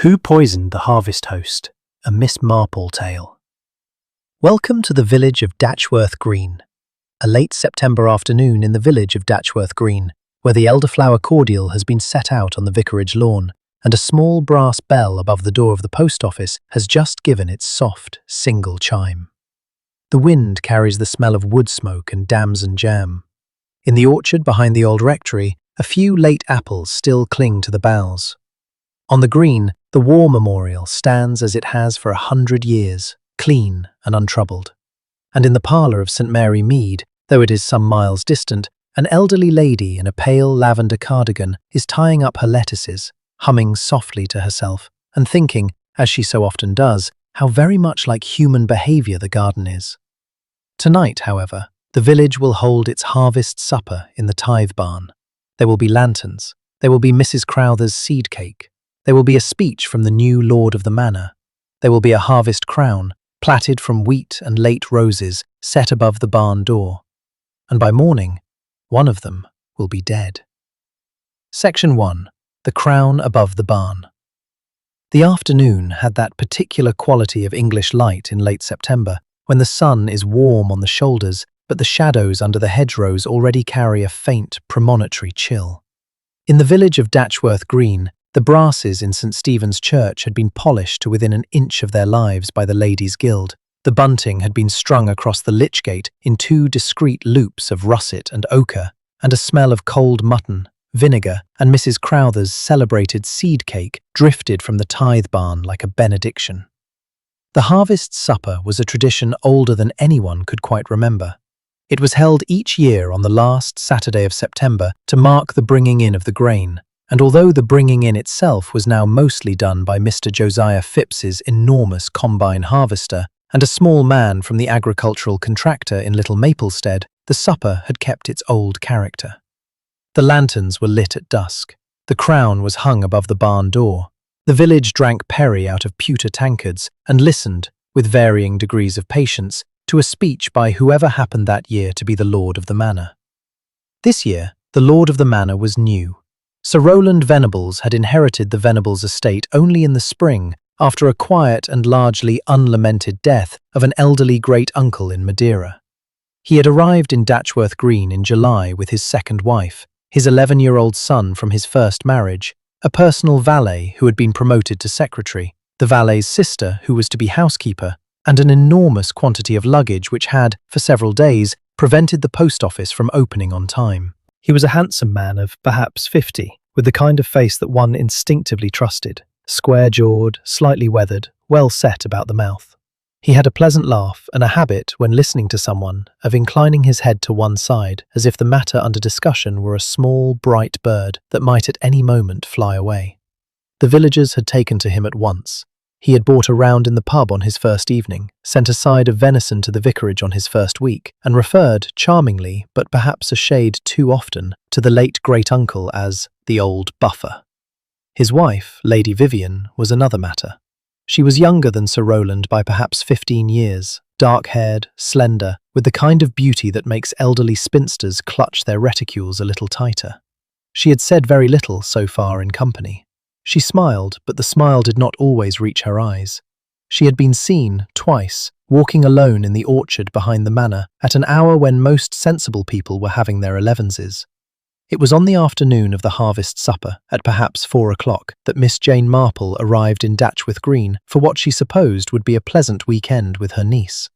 Who Poisoned the Harvest Host? A Miss Marple Tale. Welcome to the village of Datchworth Green. A late September afternoon in the village of Datchworth Green, where the elderflower cordial has been set out on the vicarage lawn, and a small brass bell above the door of the post office has just given its soft, single chime. The wind carries the smell of wood smoke and damson jam. In the orchard behind the old rectory, a few late apples still cling to the boughs. On the green, the war memorial stands as it has for 100 years, clean and untroubled. And in the parlour of St Mary Mead, though it is some miles distant, an elderly lady in a pale lavender cardigan is tying up her lettuces, humming softly to herself, and thinking, as she so often does, how very much like human behaviour the garden is. Tonight, however, the village will hold its harvest supper in the tithe barn. There will be lanterns. There will be Mrs Crowther's seed cake. There will be a speech from the new lord of the manor. There will be a harvest crown, plaited from wheat and late roses, set above the barn door. And by morning, one of them will be dead. Section 1. The Crown Above the Barn. The afternoon had that particular quality of English light in late September, when the sun is warm on the shoulders, but the shadows under the hedgerows already carry a faint, premonitory chill. In the village of Datchworth Green, the brasses in St Stephen's Church had been polished to within an inch of their lives by the Ladies' Guild. The bunting had been strung across the lich gate in two discreet loops of russet and ochre, and a smell of cold mutton, vinegar, and Mrs Crowther's celebrated seed cake drifted from the tithe barn like a benediction. The harvest supper was a tradition older than anyone could quite remember. It was held each year on the last Saturday of September to mark the bringing in of the grain, and although the bringing in itself was now mostly done by Mr Josiah Phipps's enormous combine harvester and a small man from the agricultural contractor in Little Maplestead, the supper had kept its old character. The lanterns were lit at dusk. The crown was hung above the barn door. The village drank perry out of pewter tankards and listened, with varying degrees of patience, to a speech by whoever happened that year to be the lord of the manor. This year, the lord of the manor was new. Sir Rowland Venables had inherited the Venables estate only in the spring, after a quiet and largely unlamented death of an elderly great-uncle in Madeira. He had arrived in Datchworth Green in July with his second wife, his 11-year-old son from his first marriage, a personal valet who had been promoted to secretary, the valet's sister who was to be housekeeper, and an enormous quantity of luggage which had, for several days, prevented the post office from opening on time. He was a handsome man of perhaps 50, with the kind of face that one instinctively trusted, square-jawed, slightly weathered, well set about the mouth. He had a pleasant laugh and a habit, when listening to someone, of inclining his head to one side, as if the matter under discussion were a small, bright bird that might at any moment fly away. The villagers had taken to him at once. He had bought a round in the pub on his first evening, sent a side of venison to the vicarage on his first week, and referred, charmingly, but perhaps a shade too often, to the late great-uncle as the old buffer. His wife, Lady Vivian, was another matter. She was younger than Sir Rowland by perhaps 15 years, dark-haired, slender, with the kind of beauty that makes elderly spinsters clutch their reticules a little tighter. She had said very little so far in company. She smiled, but the smile did not always reach her eyes. She had been seen, twice, walking alone in the orchard behind the manor at an hour when most sensible people were having their elevenses. It was on the afternoon of the harvest supper, at perhaps 4 o'clock, that Miss Jane Marple arrived in Datchworth Green for what she supposed would be a pleasant weekend with her niece.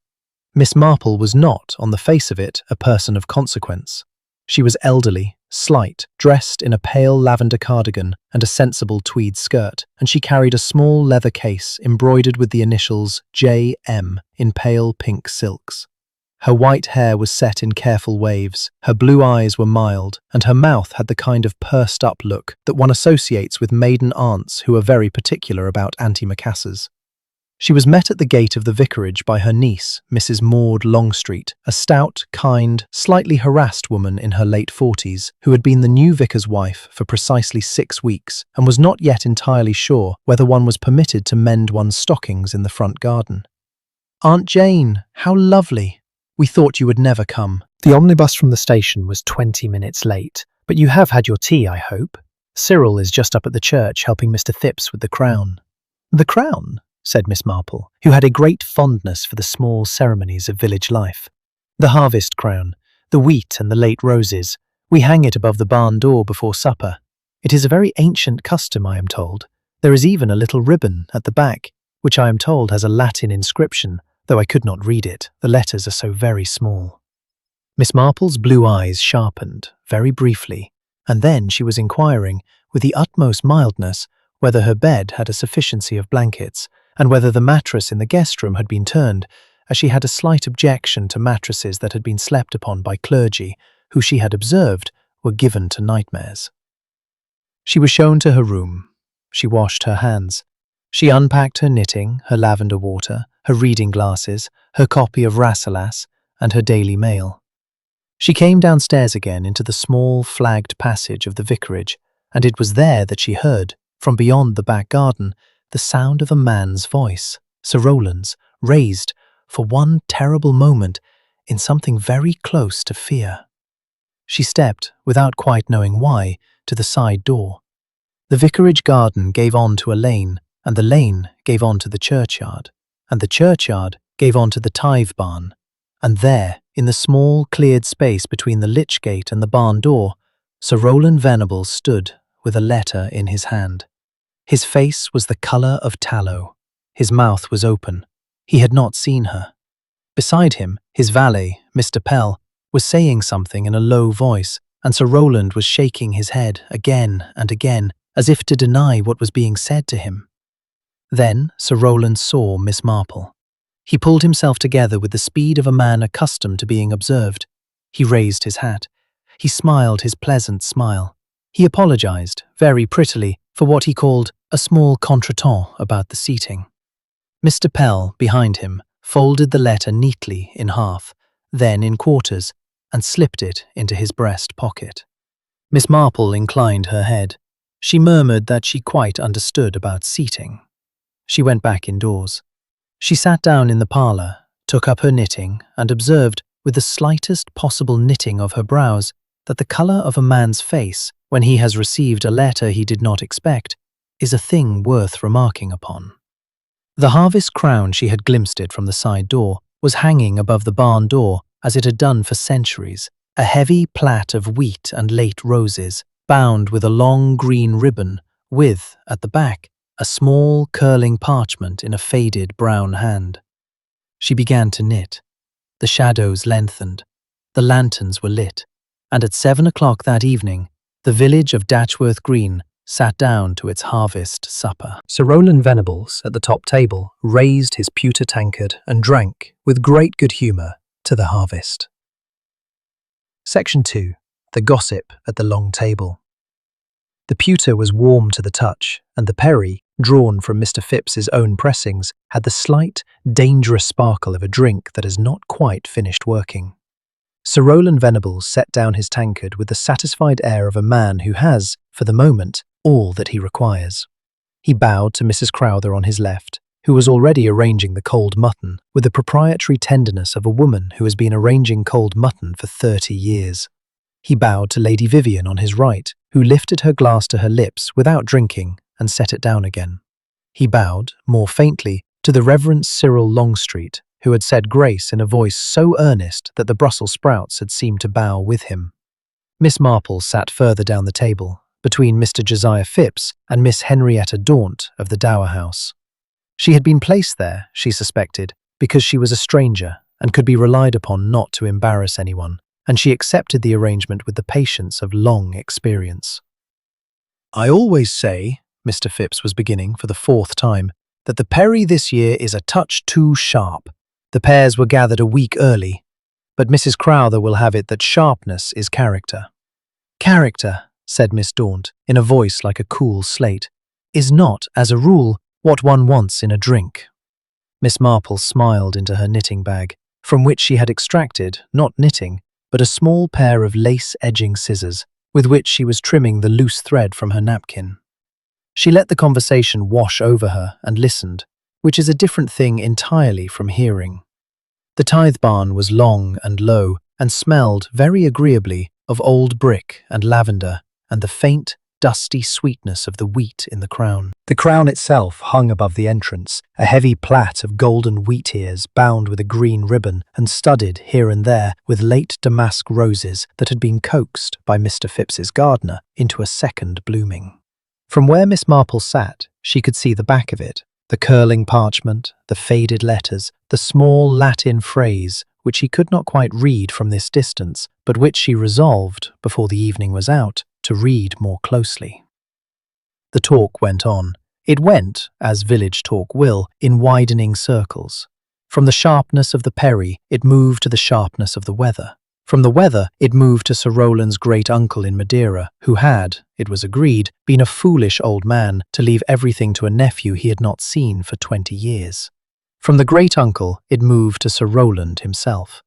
Miss Marple was not, on the face of it, a person of consequence. She was elderly, slight, dressed in a pale lavender cardigan and a sensible tweed skirt, and she carried a small leather case embroidered with the initials J.M. in pale pink silks. Her white hair was set in careful waves, her blue eyes were mild, and her mouth had the kind of pursed-up look that one associates with maiden aunts who are very particular about antimacassars. She was met at the gate of the vicarage by her niece, Mrs Maud Longstreet, a stout, kind, slightly harassed woman in her late 40s, who had been the new vicar's wife for precisely 6 weeks and was not yet entirely sure whether one was permitted to mend one's stockings in the front garden. "Aunt Jane, how lovely! We thought you would never come." The omnibus from the station was 20 minutes late, but you have had your tea, I hope. Cyril is just up at the church helping Mr Phipps with the crown. "The crown," said Miss Marple, who had a great fondness for the small ceremonies of village life. "The harvest crown, the wheat and the late roses. We hang it above the barn door before supper. It is a very ancient custom, I am told. There is even a little ribbon at the back, which I am told has a Latin inscription, though I could not read it, the letters are so very small." Miss Marple's blue eyes sharpened, very briefly, and then she was inquiring, with the utmost mildness, whether her bed had a sufficiency of blankets, and whether the mattress in the guest room had been turned, as she had a slight objection to mattresses that had been slept upon by clergy, who she had observed were given to nightmares. She was shown to her room. She washed her hands. She unpacked her knitting, her lavender water, her reading glasses, her copy of Rasselas, and her Daily Mail. She came downstairs again into the small, flagged passage of the vicarage, and it was there that she heard, from beyond the back garden, the sound of a man's voice, Sir Rowland's, raised, for one terrible moment, in something very close to fear. She stepped, without quite knowing why, to the side door. The vicarage garden gave on to a lane, and the lane gave on to the churchyard, and the churchyard gave on to the tithe barn, and there, in the small, cleared space between the lich gate and the barn door, Sir Rowland Venables stood with a letter in his hand. His face was the colour of tallow. His mouth was open. He had not seen her. Beside him, his valet, Mr. Pell, was saying something in a low voice, and Sir Rowland was shaking his head again and again, as if to deny what was being said to him. Then Sir Rowland saw Miss Marple. He pulled himself together with the speed of a man accustomed to being observed. He raised his hat. He smiled his pleasant smile. He apologized, very prettily, for what he called a small contretemps about the seating. Mr. Pell, behind him, folded the letter neatly in half, then in quarters, and slipped it into his breast pocket. Miss Marple inclined her head. She murmured that she quite understood about seating. She went back indoors. She sat down in the parlour, took up her knitting, and observed, with the slightest possible knitting of her brows, that the colour of a man's face, when he has received a letter he did not expect, is a thing worth remarking upon. The harvest crown, she had glimpsed it from the side door, was hanging above the barn door, as it had done for centuries, a heavy plait of wheat and late roses, bound with a long green ribbon, with, at the back, a small curling parchment in a faded brown hand. She began to knit. The shadows lengthened. The lanterns were lit, and at 7 o'clock that evening, the village of Datchworth Green sat down to its harvest supper. Sir Rowland Venables, at the top table, raised his pewter tankard and drank, with great good humour, to the harvest. Section 2. The gossip at the long table. The pewter was warm to the touch, and the perry, drawn from Mr. Phipps's own pressings, had the slight, dangerous sparkle of a drink that has not quite finished working. Sir Rowland Venables set down his tankard with the satisfied air of a man who has, for the moment, all that he requires. He bowed to Mrs. Crowther on his left, who was already arranging the cold mutton with the proprietary tenderness of a woman who has been arranging cold mutton for 30 years. He bowed to Lady Vivian on his right, who lifted her glass to her lips without drinking and set it down again. He bowed, more faintly, to the Reverend Cyril Longstreet, who had said grace in a voice so earnest that the Brussels sprouts had seemed to bow with him. Miss Marple sat further down the table, between Mr. Josiah Phipps and Miss Henrietta Daunt of the Dower House. She had been placed there, she suspected, because she was a stranger and could be relied upon not to embarrass anyone, and she accepted the arrangement with the patience of long experience. "I always say," Mr. Phipps was beginning for the 4th time, "that the perry this year is a touch too sharp. The pears were gathered a week early, but Mrs. Crowther will have it that sharpness is character." "Character," said Miss Daunt, in a voice like a cool slate, "is not, as a rule, what one wants in a drink." Miss Marple smiled into her knitting bag, from which she had extracted, not knitting, but a small pair of lace-edging scissors, with which she was trimming the loose thread from her napkin. She let the conversation wash over her and listened, which is a different thing entirely from hearing. The tithe barn was long and low, and smelled very agreeably of old brick and lavender and the faint, dusty sweetness of the wheat in the crown. The crown itself hung above the entrance, a heavy plait of golden wheat ears bound with a green ribbon and studded here and there with late damask roses that had been coaxed by Mr. Phipps's gardener into a second blooming. From where Miss Marple sat, she could see the back of it, the curling parchment, the faded letters, the small Latin phrase which she could not quite read from this distance, but which she resolved, before the evening was out, to read more closely. The talk went on. It went, as village talk will, in widening circles. From the sharpness of the perry, it moved to the sharpness of the weather. From the weather, it moved to Sir Rowland's great-uncle in Madeira, who had, it was agreed, been a foolish old man to leave everything to a nephew he had not seen for 20 years. From the great-uncle, it moved to Sir Rowland himself.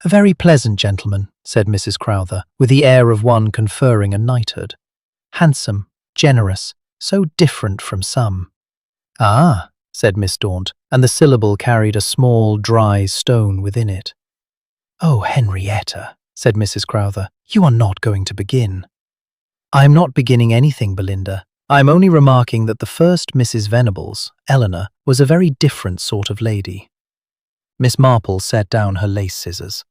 "A very pleasant gentleman," said Mrs. Crowther, with the air of one conferring a knighthood. "Handsome, generous, so different from some." "Ah," said Miss Daunt, and the syllable carried a small, dry stone within it. "Oh, Henrietta," said Mrs. Crowther, "you are not going to begin." "I am not beginning anything, Belinda. I am only remarking that the first Mrs. Venables, Eleanor, was a very different sort of lady." Miss Marple set down her lace scissors.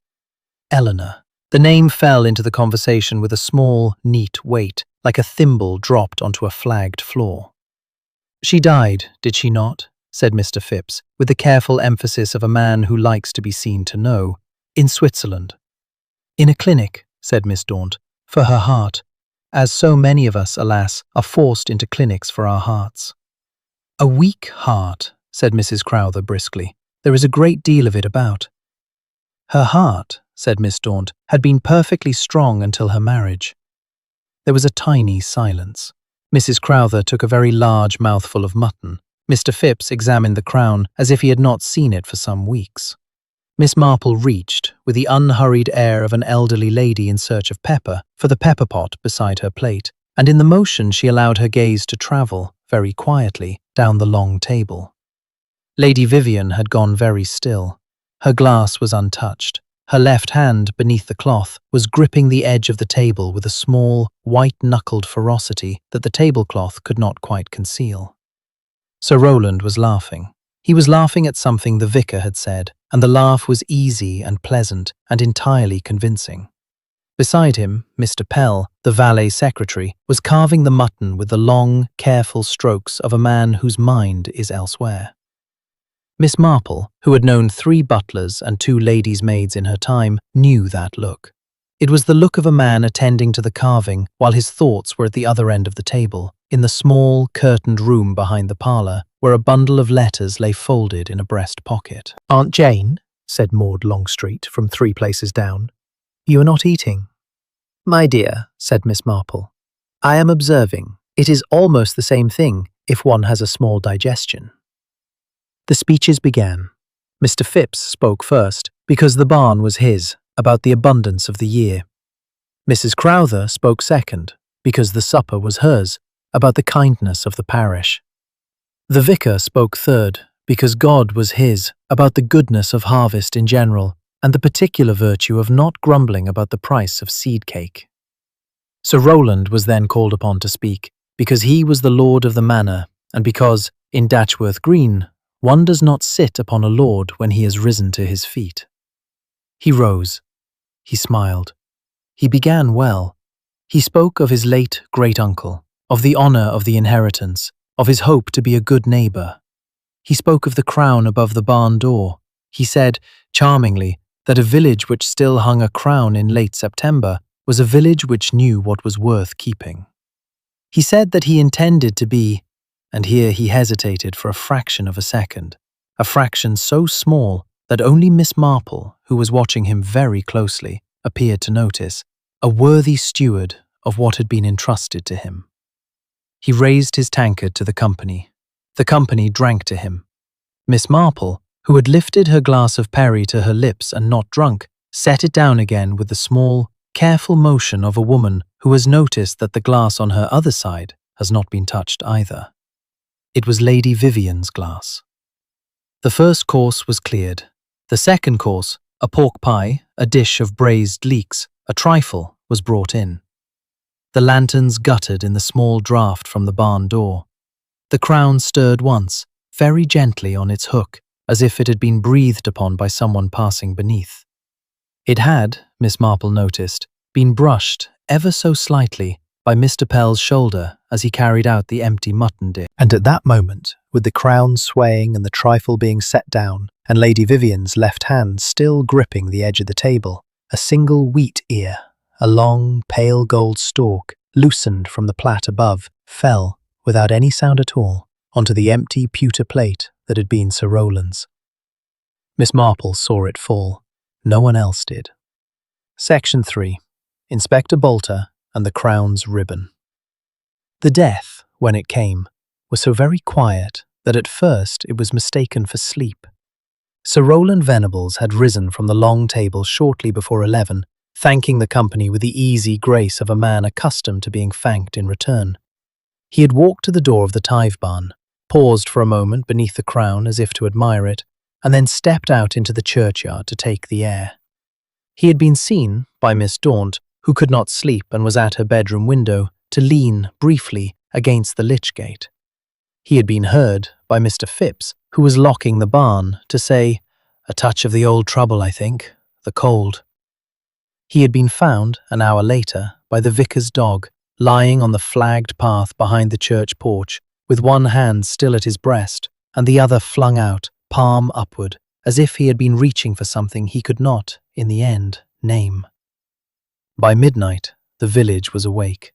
Eleanor. The name fell into the conversation with a small, neat weight, like a thimble dropped onto a flagged floor. "She died, did she not?" said Mr. Phipps, with the careful emphasis of a man who likes to be seen to know. "In Switzerland." "In a clinic," said Miss Daunt, "for her heart, as so many of us, alas, are forced into clinics for our hearts." "A weak heart," said Mrs. Crowther briskly. "There is a great deal of it about." "Her heart," said Miss Daunt, "had been perfectly strong until her marriage." There was a tiny silence. Mrs. Crowther took a very large mouthful of mutton. Mr. Phipps examined the crown as if he had not seen it for some weeks. Miss Marple reached, with the unhurried air of an elderly lady in search of pepper, for the pepper pot beside her plate, and in the motion she allowed her gaze to travel, very quietly, down the long table. Lady Vivian had gone very still. Her glass was untouched. Her left hand, beneath the cloth, was gripping the edge of the table with a small, white-knuckled ferocity that the tablecloth could not quite conceal. Sir Rowland was laughing. He was laughing at something the vicar had said, and the laugh was easy and pleasant and entirely convincing. Beside him, Mr. Pell, the valet secretary, was carving the mutton with the long, careful strokes of a man whose mind is elsewhere. Miss Marple, who had known 3 butlers and 2 ladies' maids in her time, knew that look. It was the look of a man attending to the carving while his thoughts were at the other end of the table, in the small, curtained room behind the parlour, where a bundle of letters lay folded in a breast pocket. "Aunt Jane," said Maud Longstreet from 3 places down, "you are not eating." "My dear," said Miss Marple, "I am observing. It is almost the same thing if one has a small digestion." The speeches began. Mr. Phipps spoke first, because the barn was his, about the abundance of the year. Mrs. Crowther spoke second, because the supper was hers, about the kindness of the parish. The vicar spoke third, because God was his, about the goodness of harvest in general, and the particular virtue of not grumbling about the price of seed cake. Sir Rowland was then called upon to speak, because he was the lord of the manor, and because, in Datchworth Green, one does not sit upon a lord when he has risen to his feet. He rose. He smiled. He began well. He spoke of his late great-uncle, of the honour of the inheritance, of his hope to be a good neighbour. He spoke of the crown above the barn door. He said, charmingly, that a village which still hung a crown in late September was a village which knew what was worth keeping. He said that he intended to be, and here he hesitated for a fraction of a second, a fraction so small that only Miss Marple, who was watching him very closely, appeared to notice, a worthy steward of what had been entrusted to him. He raised his tankard to the company. The company drank to him. Miss Marple, who had lifted her glass of perry to her lips and not drunk, set it down again with the small, careful motion of a woman who has noticed that the glass on her other side has not been touched either. It was Lady Vivian's glass. The first course was cleared. The second course, a pork pie, a dish of braised leeks, a trifle, was brought in. the lanterns guttered in the small draught from the barn door. The crown stirred once, very gently on its hook, as if it had been breathed upon by someone passing beneath. It had, Miss Marple noticed, been brushed ever so slightly by Mr. Pell's shoulder as he carried out the empty mutton dish. And at that moment, with the crown swaying and the trifle being set down, and Lady Vivian's left hand still gripping the edge of the table, a single wheat ear, a long, pale gold stalk, loosened from the plait above, fell, without any sound at all, onto the empty pewter plate that had been Sir Rowland's. Miss Marple saw it fall. No one else did. Section 3. Inspector Bolter and the Crown's Ribbon. The death, when it came, was so very quiet that at first it was mistaken for sleep. Sir Rowland Venables had risen from the long table shortly before 11, thanking the company with the easy grace of a man accustomed to being thanked in return. He had walked to the door of the tithe barn, paused for a moment beneath the crown as if to admire it, and then stepped out into the churchyard to take the air. He had been seen by Miss Daunt, who could not sleep and was at her bedroom window, to lean, briefly, against the lich gate. He had been heard by Mr. Phipps, who was locking the barn, to say, "A touch of the old trouble, I think, the cold." He had been found, an hour later, by the vicar's dog, lying on the flagged path behind the church porch, with one hand still at his breast, and the other flung out, palm upward, as if he had been reaching for something he could not, in the end, name. By midnight, the village was awake.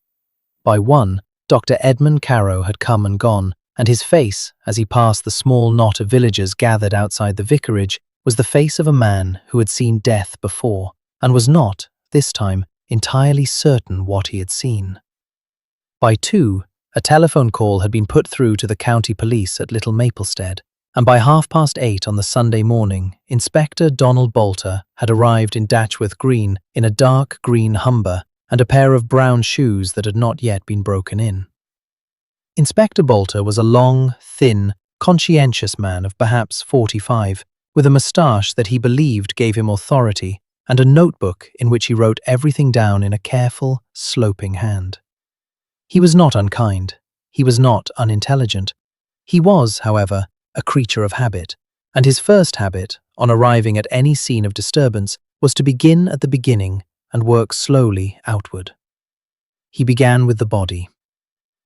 By 1, Dr. Edmund Carow had come and gone, and his face, as he passed the small knot of villagers gathered outside the vicarage, was the face of a man who had seen death before, and was not, this time, entirely certain what he had seen. By 2, a telephone call had been put through to the county police at Little Maplestead, and by 8:30 on the Sunday morning, Inspector Donald Bolter had arrived in Datchworth Green in a dark green Humber and a pair of brown shoes that had not yet been broken in. Inspector Bolter was a long, thin, conscientious man of perhaps 45, with a moustache that he believed gave him authority, and a notebook in which he wrote everything down in a careful, sloping hand. He was not unkind. He was not unintelligent. He was, however, a creature of habit, and his first habit, on arriving at any scene of disturbance, was to begin at the beginning and work slowly outward. He began with the body.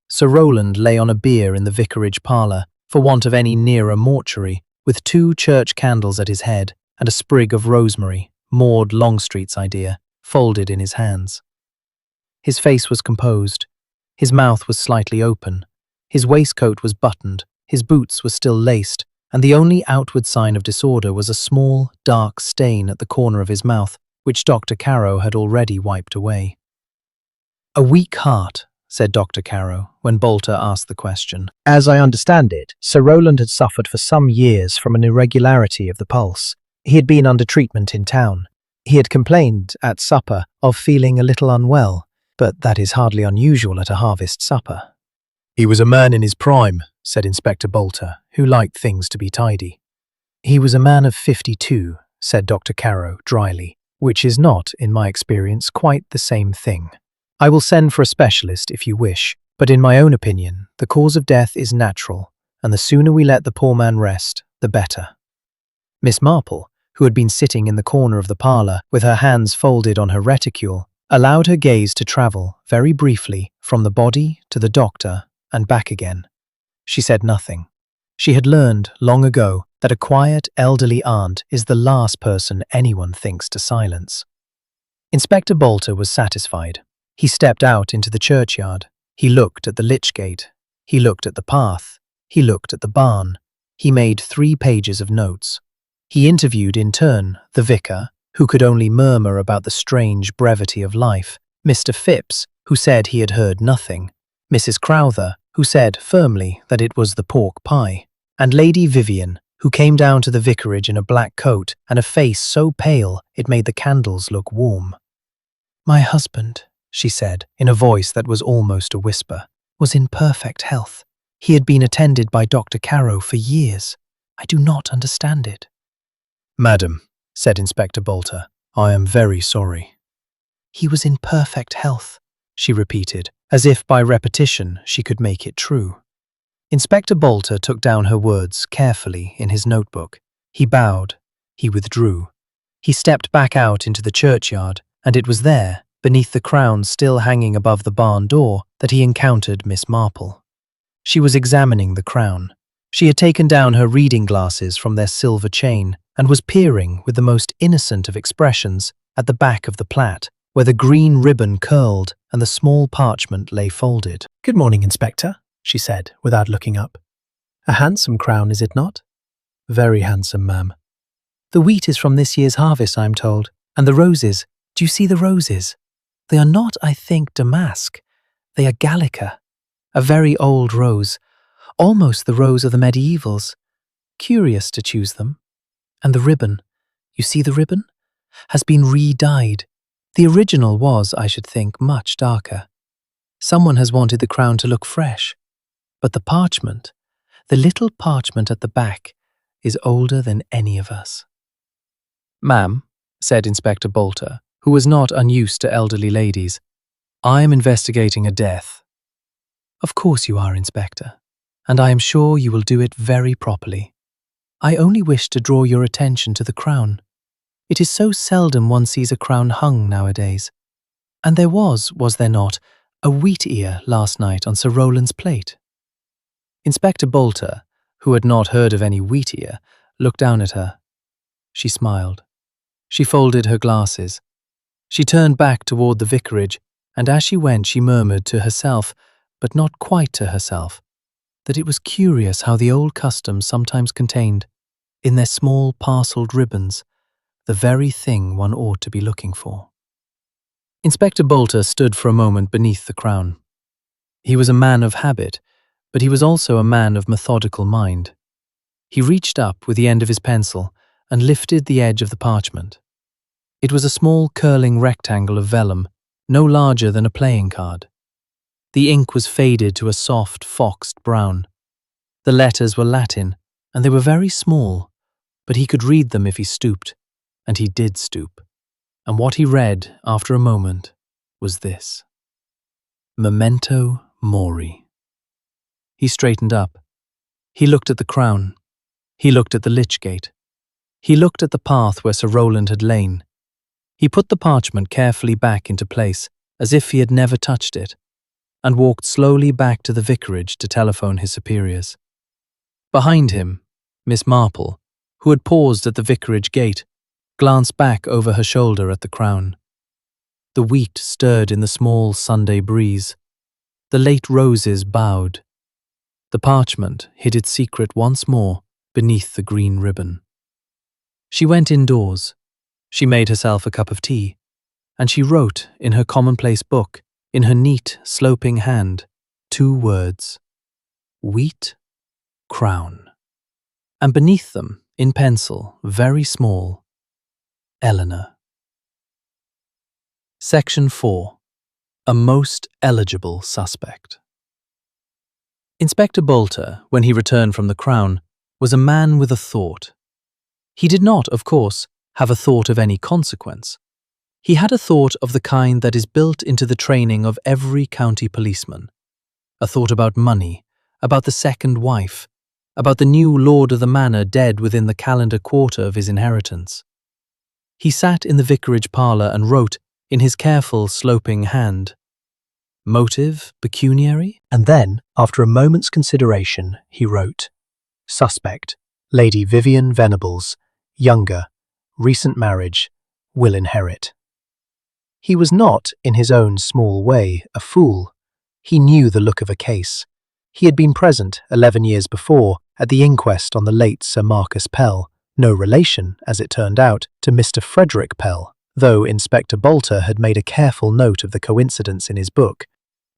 Sir Rowland lay on a bier in the vicarage parlour, for want of any nearer mortuary, with 2 church candles at his head and a sprig of rosemary, Maud Longstreet's idea, folded in his hands. His face was composed. His mouth was slightly open. His waistcoat was buttoned. His boots were still laced, and the only outward sign of disorder was a small, dark stain at the corner of his mouth, which Dr. Carow had already wiped away. "A weak heart," said Dr. Carow, when Bolter asked the question. "As I understand it, Sir Rowland had suffered for some years from an irregularity of the pulse. He had been under treatment in town. He had complained, at supper, of feeling a little unwell, but that is hardly unusual at a harvest supper." "He was a man in his prime," said Inspector Bolter, who liked things to be tidy. "He was a man of 52, said Dr. Carow dryly, "which is not, in my experience, quite the same thing. I will send for a specialist if you wish, but in my own opinion, the cause of death is natural, and the sooner we let the poor man rest, the better." Miss Marple, who had been sitting in the corner of the parlour with her hands folded on her reticule, allowed her gaze to travel, very briefly, from the body to the doctor and back again. She said nothing. She had learned, long ago, that a quiet, elderly aunt is the last person anyone thinks to silence. Inspector Bolter was satisfied. He stepped out into the churchyard. He looked at the lich gate. He looked at the path. He looked at the barn. He made 3 pages of notes. He interviewed in turn the vicar, who could only murmur about the strange brevity of life, Mr. Phipps, who said he had heard nothing, Mrs. Crowther, who said firmly that it was the pork pie, and Lady Vivian, who came down to the vicarage in a black coat and a face so pale it made the candles look warm. "My husband," she said, in a voice that was almost a whisper, "was in perfect health. He had been attended by Dr. Carow for years. I do not understand it." "Madam," said Inspector Bolter, "I am very sorry." "He was in perfect health," she repeated, as if by repetition she could make it true. Inspector Bolter took down her words carefully in his notebook. He bowed. He withdrew. He stepped back out into the churchyard, and it was there, beneath the crown still hanging above the barn door, that he encountered Miss Marple. She was examining the crown. She had taken down her reading glasses from their silver chain and was peering with the most innocent of expressions at the back of the plait, where the green ribbon curled and the small parchment lay folded. "Good morning, Inspector," she said, without looking up. "A handsome crown, is it not?" "Very handsome, ma'am." "The wheat is from this year's harvest, I'm told. And the roses, do you see the roses? They are not, I think, damask. They are gallica. A very old rose, almost the rose of the medievals. Curious to choose them. And the ribbon, you see the ribbon, has been re-dyed. The original was, I should think, much darker. Someone has wanted the crown to look fresh. But the parchment, the little parchment at the back, is older than any of us." "Ma'am," said Inspector Bolter, who was not unused to elderly ladies, "I am investigating a death." "Of course you are, Inspector, and I am sure you will do it very properly. I only wish to draw your attention to the crown. It is so seldom one sees a crown hung nowadays. And there was there not, a wheat ear last night on Sir Rowland's plate?" Inspector Bolter, who had not heard of any wheat ear, looked down at her. She smiled. She folded her glasses. She turned back toward the vicarage, and as she went she murmured to herself, but not quite to herself, that it was curious how the old customs sometimes contained, in their small parcelled ribbons, the very thing one ought to be looking for. Inspector Bolter stood for a moment beneath the crown. He was a man of habit, but he was also a man of methodical mind. He reached up with the end of his pencil and lifted the edge of the parchment. It was a small curling rectangle of vellum, no larger than a playing card. The ink was faded to a soft, foxed brown. The letters were Latin, and they were very small, but he could read them if he stooped, and he did stoop. And what he read, after a moment, was this: Memento Mori. He straightened up. He looked at the crown. He looked at the lich gate. He looked at the path where Sir Rowland had lain. He put the parchment carefully back into place, as if he had never touched it, and walked slowly back to the vicarage to telephone his superiors. Behind him, Miss Marple, who had paused at the vicarage gate, glanced back over her shoulder at the crown. The wheat stirred in the small Sunday breeze. The late roses bowed. The parchment hid its secret once more beneath the green ribbon. She went indoors. She made herself a cup of tea, and she wrote in her commonplace book, in her neat, sloping hand, 2 words: wheat, crown. And beneath them, in pencil, very small, Eleanor. Section 4. A most eligible suspect. Inspector Bolter, when he returned from the Crown, was a man with a thought. He did not, of course, have a thought of any consequence. He had a thought of the kind that is built into the training of every county policeman. A thought about money, about the second wife, about the new lord of the manor dead within the calendar quarter of his inheritance. He sat in the vicarage parlour and wrote, in his careful, sloping hand, Motive, pecuniary? And then, after a moment's consideration, he wrote, Suspect, Lady Vivian Venables, younger, recent marriage, will inherit. He was not, in his own small way, a fool. He knew the look of a case. He had been present 11 years before at the inquest on the late Sir Marcus Pell, no relation, as it turned out, to Mr. Frederick Pell, though Inspector Bolter had made a careful note of the coincidence in his book,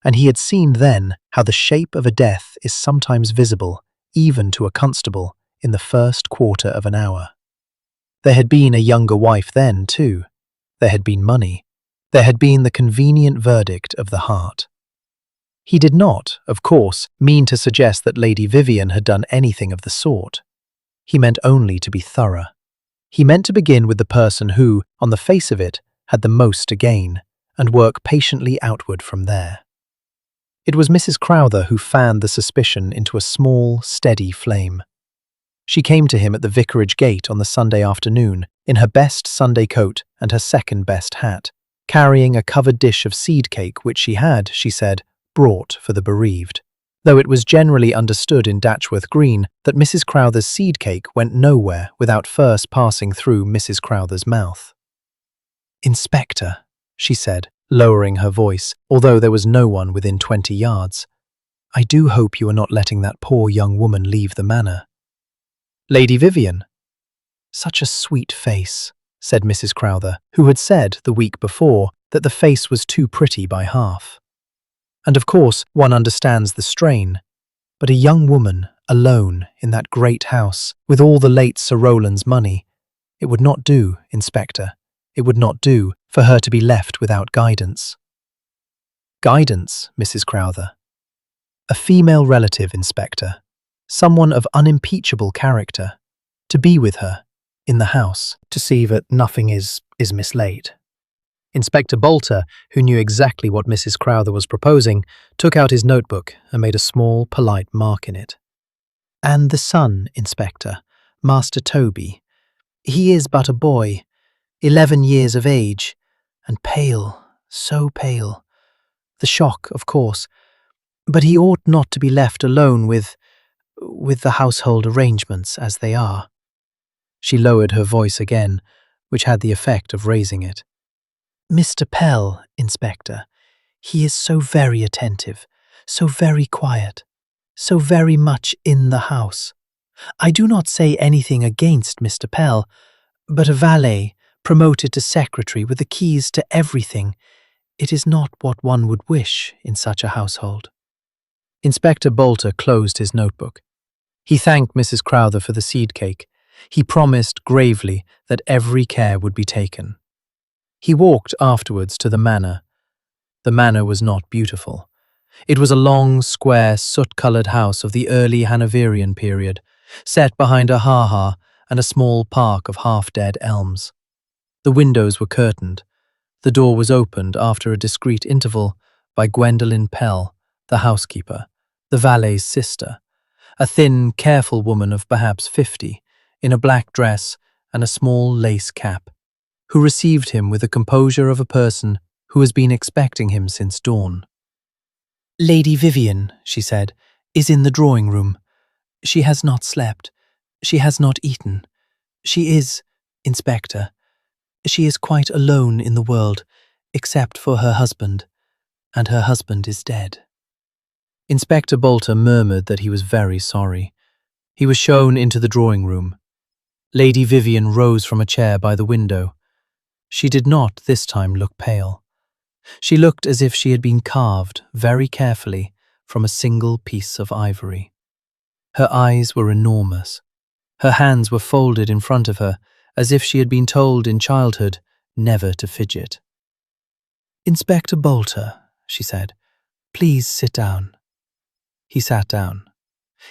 and he had seen then how the shape of a death is sometimes visible, even to a constable, in the first quarter of an hour. There had been a younger wife then, too. There had been money. There had been the convenient verdict of the heart. He did not, of course, mean to suggest that Lady Vivian had done anything of the sort. He meant only to be thorough. He meant to begin with the person who, on the face of it, had the most to gain, and work patiently outward from there. It was Mrs. Crowther who fanned the suspicion into a small, steady flame. She came to him at the vicarage gate on the Sunday afternoon in her best Sunday coat and her second-best hat, carrying a covered dish of seed cake which she had, she said, brought for the bereaved, though it was generally understood in Datchworth Green that Mrs. Crowther's seed cake went nowhere without first passing through Mrs. Crowther's mouth. "Inspector," she said, lowering her voice, although there was no one within 20 yards, "I do hope you are not letting that poor young woman leave the manor." "Lady Vivian." "Such a sweet face," said Mrs. Crowther, who had said the week before that the face was too pretty by half. "And of course one understands the strain, but a young woman, alone, in that great house, with all the late Sir Rowland's money, it would not do, Inspector, it would not do for her to be left without guidance." "Guidance, Mrs. Crowther?" "A female relative, Inspector, someone of unimpeachable character, to be with her, in the house, to see that nothing is mislaid." Inspector Bolter, who knew exactly what Mrs. Crowther was proposing, took out his notebook and made a small, polite mark in it. "And the son, Inspector, Master Toby. He is but a boy, 11 years of age, and pale, so pale. The shock, of course, but he ought not to be left alone with the household arrangements as they are." She lowered her voice again, which had the effect of raising it. "Mr. Pell, Inspector, he is so very attentive, so very quiet, so very much in the house. I do not say anything against Mr. Pell, but a valet, promoted to secretary with the keys to everything, it is not what one would wish in such a household." Inspector Bolter closed his notebook. He thanked Mrs. Crowther for the seed cake. He promised gravely that every care would be taken. He walked afterwards to the manor. The manor was not beautiful. It was a long, square, soot-coloured house of the early Hanoverian period, set behind a ha-ha and a small park of half-dead elms. The windows were curtained. The door was opened after a discreet interval by Gwendolen Pell, the housekeeper, the valet's sister, a thin, careful woman of perhaps 50, in a black dress and a small lace cap, who received him with the composure of a person who has been expecting him since dawn. "Lady Vivian," she said, "is in the drawing-room. She has not slept. She has not eaten. She is, Inspector, she is quite alone in the world, except for her husband, and her husband is dead." Inspector Bolter murmured that he was very sorry. He was shown into the drawing-room. Lady Vivian rose from a chair by the window. She did not this time look pale. She looked as if she had been carved very carefully from a single piece of ivory. Her eyes were enormous. Her hands were folded in front of her, as if she had been told in childhood never to fidget. "Inspector Bolter," she said, "please sit down." He sat down.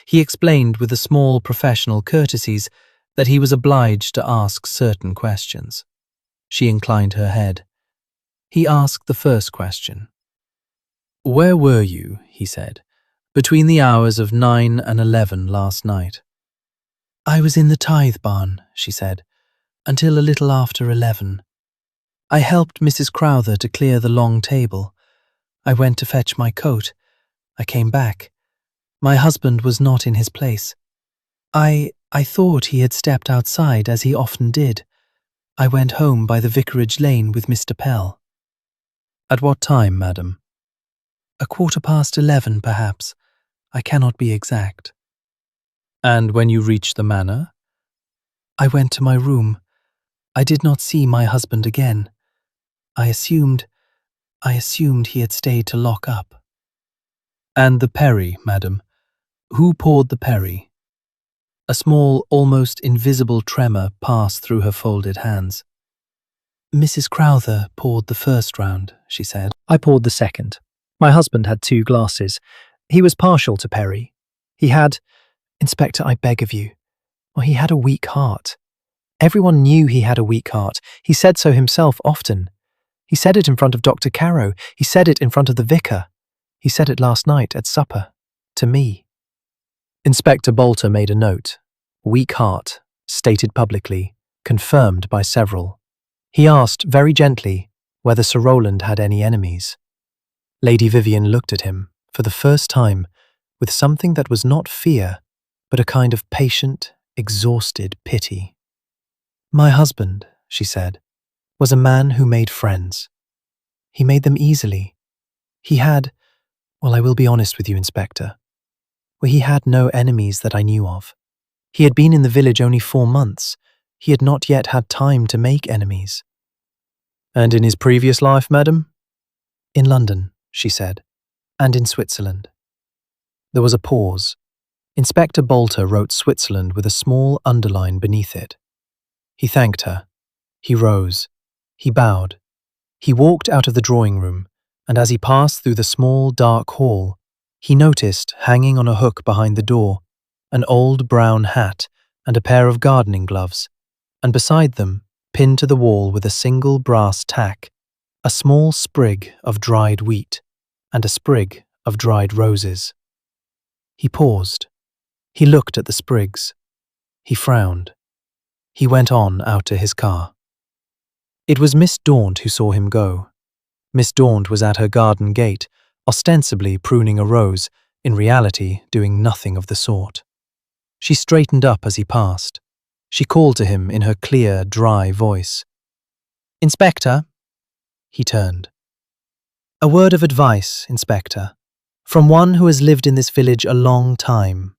He explained with the small professional courtesies that he was obliged to ask certain questions. She inclined her head. He asked the first question. "Where were you," he said, "between the hours of 9 and 11 last night?" "I was in the tithe barn," she said, "until a little after 11. I helped Mrs. Crowther to clear the long table. I went to fetch my coat. I came back. My husband was not in his place. I thought he had stepped outside, as he often did. I went home by the vicarage lane with Mr. Pell." "At what time, madam?" "A 11:15, perhaps. I cannot be exact." "And when you reached the manor?" "I went to my room. I did not see my husband again. I assumed he had stayed to lock up." "And the perry, madam? Who poured the perry?" A small, almost invisible tremor passed through her folded hands. "Mrs. Crowther poured the first round," she said. "I poured the second. My husband had 2 glasses. He was partial to perry. He had, Inspector, I beg of you, well, he had a weak heart. Everyone knew he had a weak heart. He said so himself often. He said it in front of Dr. Carrow. He said it in front of the vicar. He said it last night at supper. To me. Inspector Bolter made a note. Weak heart, stated publicly, confirmed by several. He asked, very gently, whether Sir Rowland had any enemies. Lady Vivian looked at him, for the first time, with something that was not fear, but a kind of patient, exhausted pity. My husband, she said, was a man who made friends. He made them easily. He had, well, I will be honest with you, Inspector, he had no enemies that I knew of. He had been in the village only 4 months. He had not yet had time to make enemies. And in his previous life, madam? In London, she said, and in Switzerland. There was a pause. Inspector Bolter wrote Switzerland with a small underline beneath it. He thanked her. He rose. He bowed. He walked out of the drawing room, and as he passed through the small, dark hall, he noticed, hanging on a hook behind the door, an old brown hat and a pair of gardening gloves, and beside them, pinned to the wall with a single brass tack, a small sprig of dried wheat and a sprig of dried roses. He paused. He looked at the sprigs. He frowned. He went on out to his car. It was Miss Daunt who saw him go. Miss Daunt was at her garden gate, ostensibly pruning a rose, in reality doing nothing of the sort. She straightened up as he passed. She called to him in her clear, dry voice. Inspector. He turned. A word of advice, Inspector, from one who has lived in this village a long time.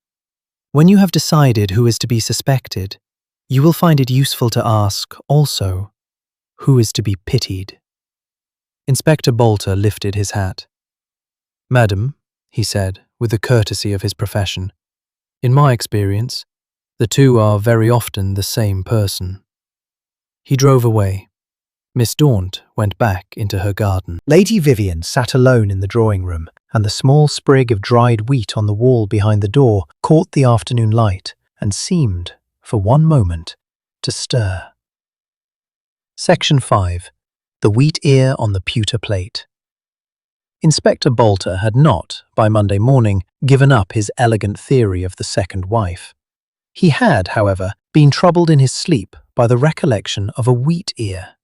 When you have decided who is to be suspected, you will find it useful to ask, also, who is to be pitied. Inspector Bolter lifted his hat. Madam, he said, with the courtesy of his profession, in my experience, the two are very often the same person. He drove away. Miss Daunt went back into her garden. Lady Vivian sat alone in the drawing room, and the small sprig of dried wheat on the wall behind the door caught the afternoon light and seemed, for one moment, to stir. Section 5. The wheat ear on the pewter plate. Inspector Bolter had not, by Monday morning, given up his elegant theory of the second wife. He had, however, been troubled in his sleep by the recollection of a wheat ear.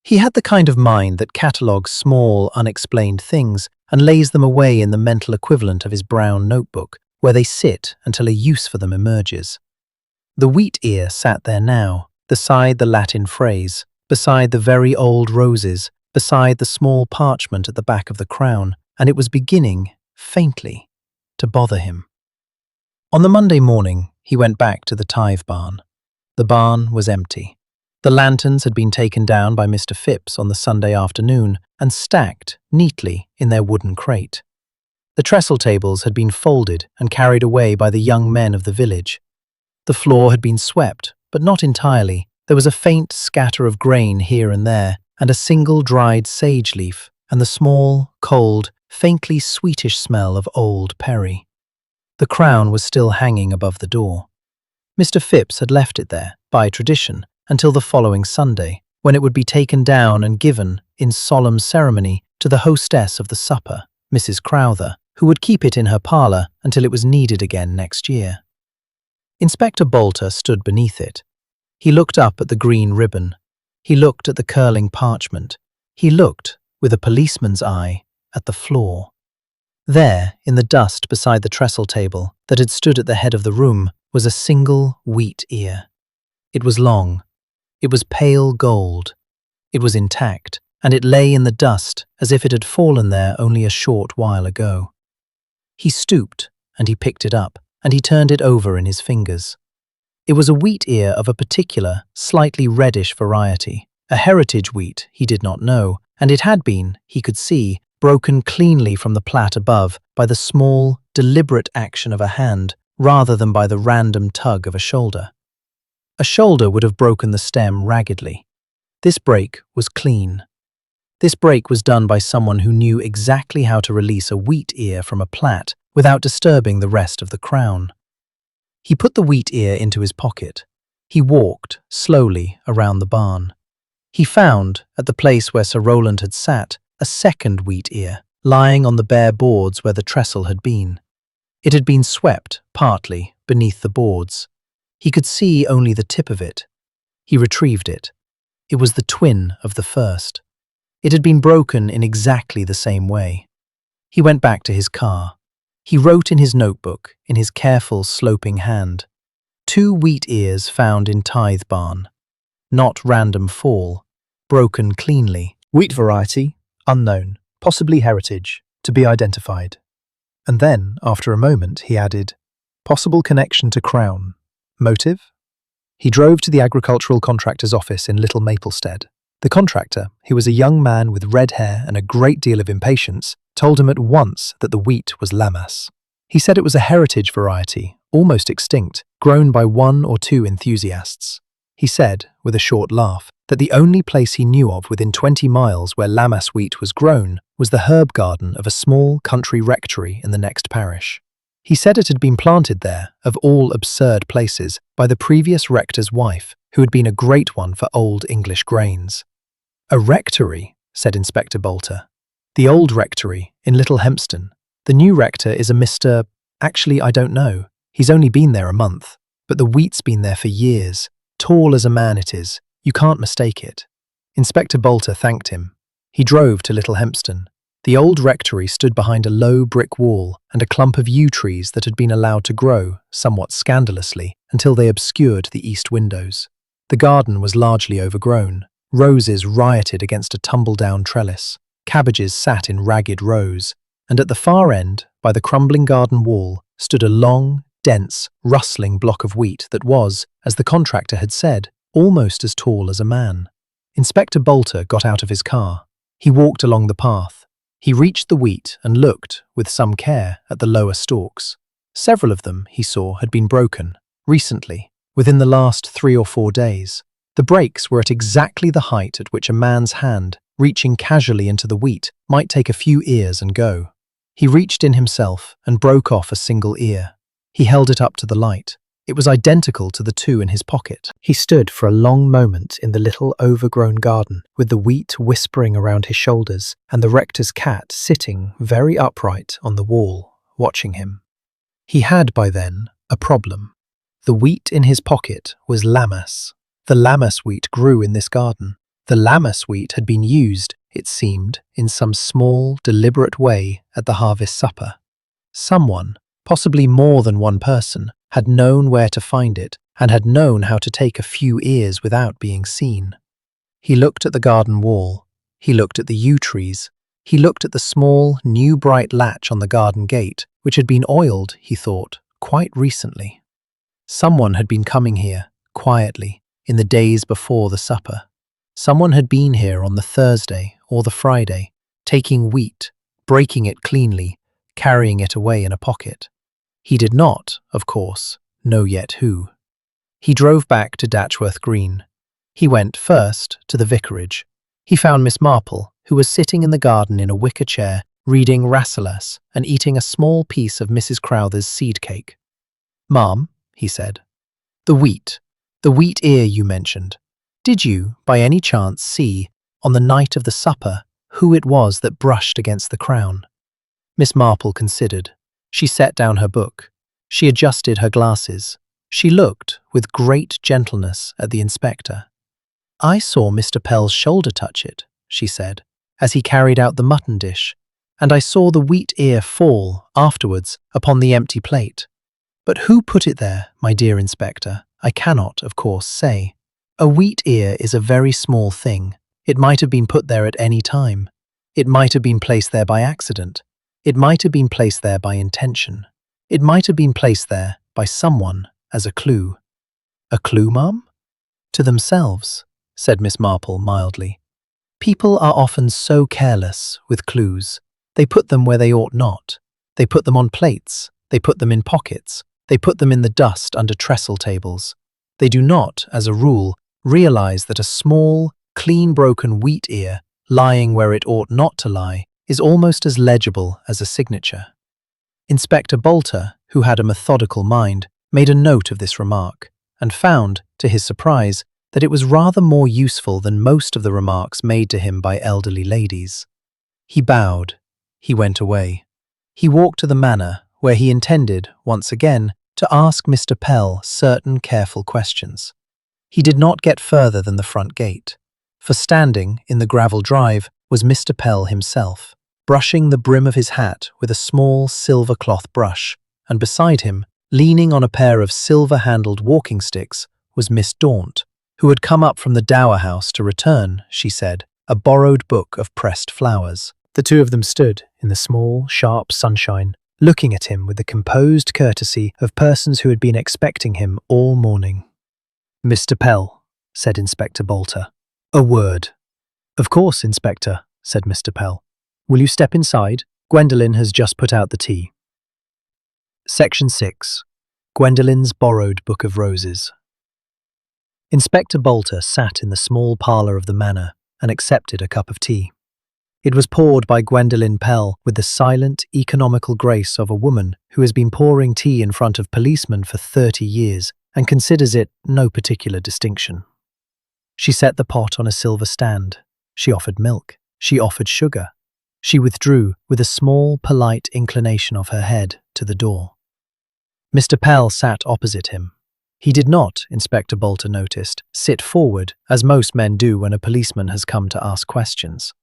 He had the kind of mind that catalogues small, unexplained things and lays them away in the mental equivalent of his brown notebook, where they sit until a use for them emerges. The wheat ear sat there now, beside the Latin phrase, beside the very old roses, beside the small parchment at the back of the crown, and it was beginning, faintly, to bother him. On the Monday morning, he went back to the tithe barn. The barn was empty. The lanterns had been taken down by Mr. Phipps on the Sunday afternoon and stacked neatly in their wooden crate. The trestle tables had been folded and carried away by the young men of the village. The floor had been swept, but not entirely. There was a faint scatter of grain here and there, and a single dried sage leaf, and the small, cold, faintly sweetish smell of old perry. The crown was still hanging above the door. Mr. Phipps had left it there, by tradition, until the following Sunday, when it would be taken down and given, in solemn ceremony, to the hostess of the supper, Mrs. Crowther, who would keep it in her parlour until it was needed again next year. Inspector Bolter stood beneath it. He looked up at the green ribbon. He looked at the curling parchment. He looked, with a policeman's eye, at the floor. There, in the dust beside the trestle table that had stood at the head of the room, was a single wheat ear. It was long. It was pale gold. It was intact, and it lay in the dust as if it had fallen there only a short while ago. He stooped, and he picked it up, and he turned it over in his fingers. It was a wheat ear of a particular, slightly reddish variety, a heritage wheat he did not know, and it had been, he could see, broken cleanly from the plat above by the small, deliberate action of a hand rather than by the random tug of a shoulder. A shoulder would have broken the stem raggedly. This break was clean. This break was done by someone who knew exactly how to release a wheat ear from a plat without disturbing the rest of the crown. He put the wheat ear into his pocket. He walked slowly around the barn. He found, at the place where Sir Roland had sat, a second wheat ear, lying on the bare boards where the trestle had been. It had been swept, partly, beneath the boards. He could see only the tip of it. He retrieved it. It was the twin of the first. It had been broken in exactly the same way. He went back to his car. He wrote in his notebook, in his careful, sloping hand, 2 wheat ears found in tithe barn. Not random fall, broken cleanly. Wheat variety, unknown, possibly heritage, to be identified. And then, after a moment, he added, possible connection to Crown. Motive? He drove to the agricultural contractor's office in Little Maplestead. The contractor, who was a young man with red hair and a great deal of impatience, told him at once that the wheat was Lammas. He said it was a heritage variety, almost extinct, grown by 1 or 2 enthusiasts. He said, with a short laugh, that the only place he knew of within 20 miles where Lammas wheat was grown was the herb garden of a small country rectory in the next parish. He said it had been planted there, of all absurd places, by the previous rector's wife, who had been a great one for old English grains. A rectory, said Inspector Bolter. The old rectory, in Little Hempston. The new rector is a Mr. Actually, I don't know. He's only been there a month. But the wheat's been there for years. Tall as a man it is. You can't mistake it. Inspector Bolter thanked him. He drove to Little Hempston. The old rectory stood behind a low brick wall and a clump of yew trees that had been allowed to grow, somewhat scandalously, until they obscured the east windows. The garden was largely overgrown. Roses rioted against a tumble-down trellis. Cabbages sat in ragged rows. And at the far end, by the crumbling garden wall, stood a long, dense, rustling block of wheat that was, as the contractor had said, almost as tall as a man. Inspector Bolter got out of his car. He walked along the path. He reached the wheat and looked, with some care, at the lower stalks. Several of them, he saw, had been broken, recently, within the last 3 or 4 days. The breaks were at exactly the height at which a man's hand, reaching casually into the wheat, might take a few ears and go. He reached in himself and broke off a single ear. He held it up to the light. It was identical to the 2 in his pocket. He stood for a long moment in the little overgrown garden, with the wheat whispering around his shoulders and the rector's cat sitting very upright on the wall, watching him. He had by then a problem. The wheat in his pocket was Lammas. The Lammas wheat grew in this garden. The Lammas wheat had been used, it seemed, in some small, deliberate way at the harvest supper. Someone, possibly more than one person, had known where to find it and had known how to take a few ears without being seen. He looked at the garden wall. He looked at the yew trees. He looked at the small, new bright latch on the garden gate, which had been oiled, he thought, quite recently. Someone had been coming here, quietly, in the days before the supper. Someone had been here on the Thursday or the Friday, taking wheat, breaking it cleanly, carrying it away in a pocket. He did not, of course, know yet who. He drove back to Datchworth Green. He went first to the vicarage. He found Miss Marple, who was sitting in the garden in a wicker chair, reading Rasselas and eating a small piece of Mrs. Crowther's seed cake. "Ma'am," he said, the wheat ear you mentioned. Did you, by any chance, see, on the night of the supper, who it was that brushed against the crown?" Miss Marple considered. She set down her book. She adjusted her glasses. She looked, with great gentleness, at the inspector. "I saw Mr. Pell's shoulder touch it," she said, as he carried out the mutton dish, "and I saw the wheat ear fall, afterwards, upon the empty plate. But who put it there, my dear inspector, I cannot, of course, say. A wheat ear is a very small thing. It might have been put there at any time. It might have been placed there by accident. It might have been placed there by intention. It might have been placed there by someone as a clue." "A clue, ma'am?" "To themselves," said Miss Marple mildly. "People are often so careless with clues. They put them where they ought not. They put them on plates. They put them in pockets. They put them in the dust under trestle tables. They do not, as a rule, realize that a small, clean-broken wheat ear, lying where it ought not to lie, is almost as legible as a signature." Inspector Bolter, who had a methodical mind, made a note of this remark, and found, to his surprise, that it was rather more useful than most of the remarks made to him by elderly ladies. He bowed. He went away. He walked to the manor, where he intended, once again, to ask Mr. Pell certain careful questions. He did not get further than the front gate, for standing in the gravel drive was Mr. Pell himself, brushing the brim of his hat with a small silver cloth brush, and beside him, leaning on a pair of silver-handled walking sticks, was Miss Daunt, who had come up from the dower house to return, she said, a borrowed book of pressed flowers. The two of them stood in the small, sharp sunshine, looking at him with the composed courtesy of persons who had been expecting him all morning. "Mr. Pell," said Inspector Bolter. "A word." "Of course, Inspector," said Mr. Pell. "Will you step inside? Gwendolen has just put out the tea." Section 6. Gwendolen's Borrowed Book of Roses. Inspector Bolter sat in the small parlour of the manor and accepted a cup of tea. It was poured by Gwendolen Pell with the silent, economical grace of a woman who has been pouring tea in front of policemen for 30 years and considers it no particular distinction. She set the pot on a silver stand. She offered milk. She offered sugar. She withdrew with a small, polite inclination of her head to the door. Mr. Pell sat opposite him. He did not, Inspector Bolter noticed, sit forward, as most men do when a policeman has come to ask questions.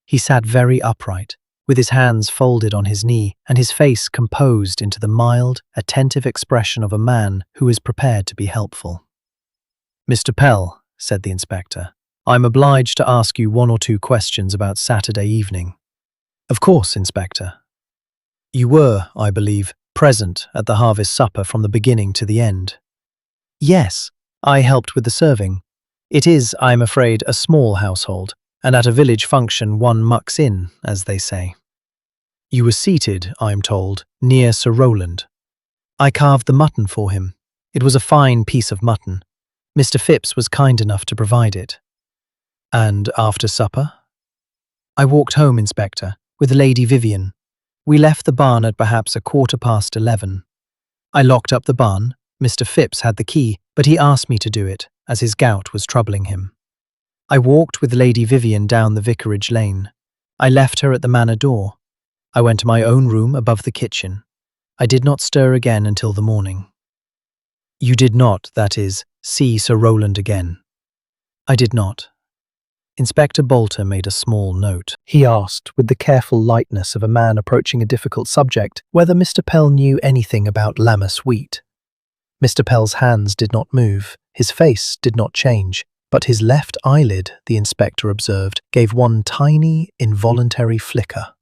He sat very upright, with his hands folded on his knee and his face composed into the mild, attentive expression of a man who is prepared to be helpful. "Mr. Pell," said the inspector, "I'm obliged to ask you one or two questions about Saturday evening." "Of course, Inspector." "You were, I believe, present at the harvest supper from the beginning to the end." "Yes, I helped with the serving. It is, I am afraid, a small household, and at a village function one mucks in, as they say." "You were seated, I am told, near Sir Rowland." "I carved the mutton for him. It was a fine piece of mutton. Mr. Phipps was kind enough to provide it." "And after supper?" "I walked home, Inspector, with Lady Vivian. We left the barn at perhaps 11:15. I locked up the barn. Mr. Phipps had the key, but he asked me to do it, as his gout was troubling him. I walked with Lady Vivian down the vicarage lane. I left her at the manor door. I went to my own room above the kitchen. I did not stir again until the morning." "You did not, that is, see Sir Rowland again?" "I did not." Inspector Bolter made a small note. He asked, with the careful lightness of a man approaching a difficult subject, whether Mr. Pell knew anything about Lammas wheat. Mr. Pell's hands did not move, his face did not change, but his left eyelid, the inspector observed, gave one tiny, involuntary flicker.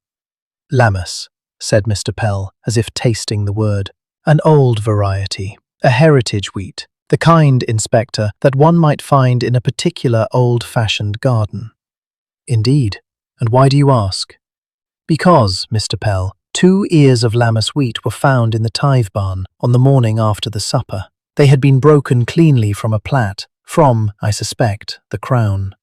"Lammas," said Mr. Pell, as if tasting the word. "An old variety, a heritage wheat, the kind, Inspector, that one might find in a particular old-fashioned garden." "Indeed. And why do you ask?" "Because, Mr. Pell, 2 ears of Lammas wheat were found in the tithe barn on the morning after the supper. They had been broken cleanly from a plat, from, I suspect, the crown."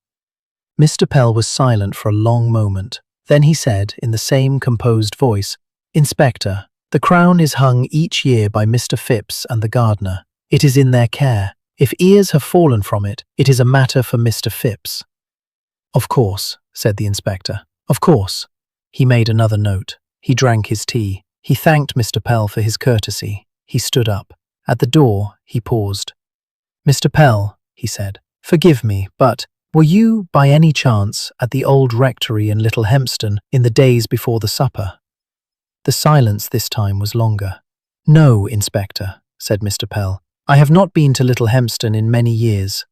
Mr. Pell was silent for a long moment. Then he said, in the same composed voice, "Inspector, the crown is hung each year by Mr. Phipps and the gardener. It is in their care. If ears have fallen from it, it is a matter for Mr. Phipps." "Of course," said the inspector. "Of course." He made another note. He drank his tea. He thanked Mr. Pell for his courtesy. He stood up. At the door, he paused. "Mr. Pell," he said, "forgive me, but were you, by any chance, at the old rectory in Little Hempston in the days before the supper?" The silence this time was longer. "No, Inspector," said Mr. Pell. "I have not been to Little Hempston in many years."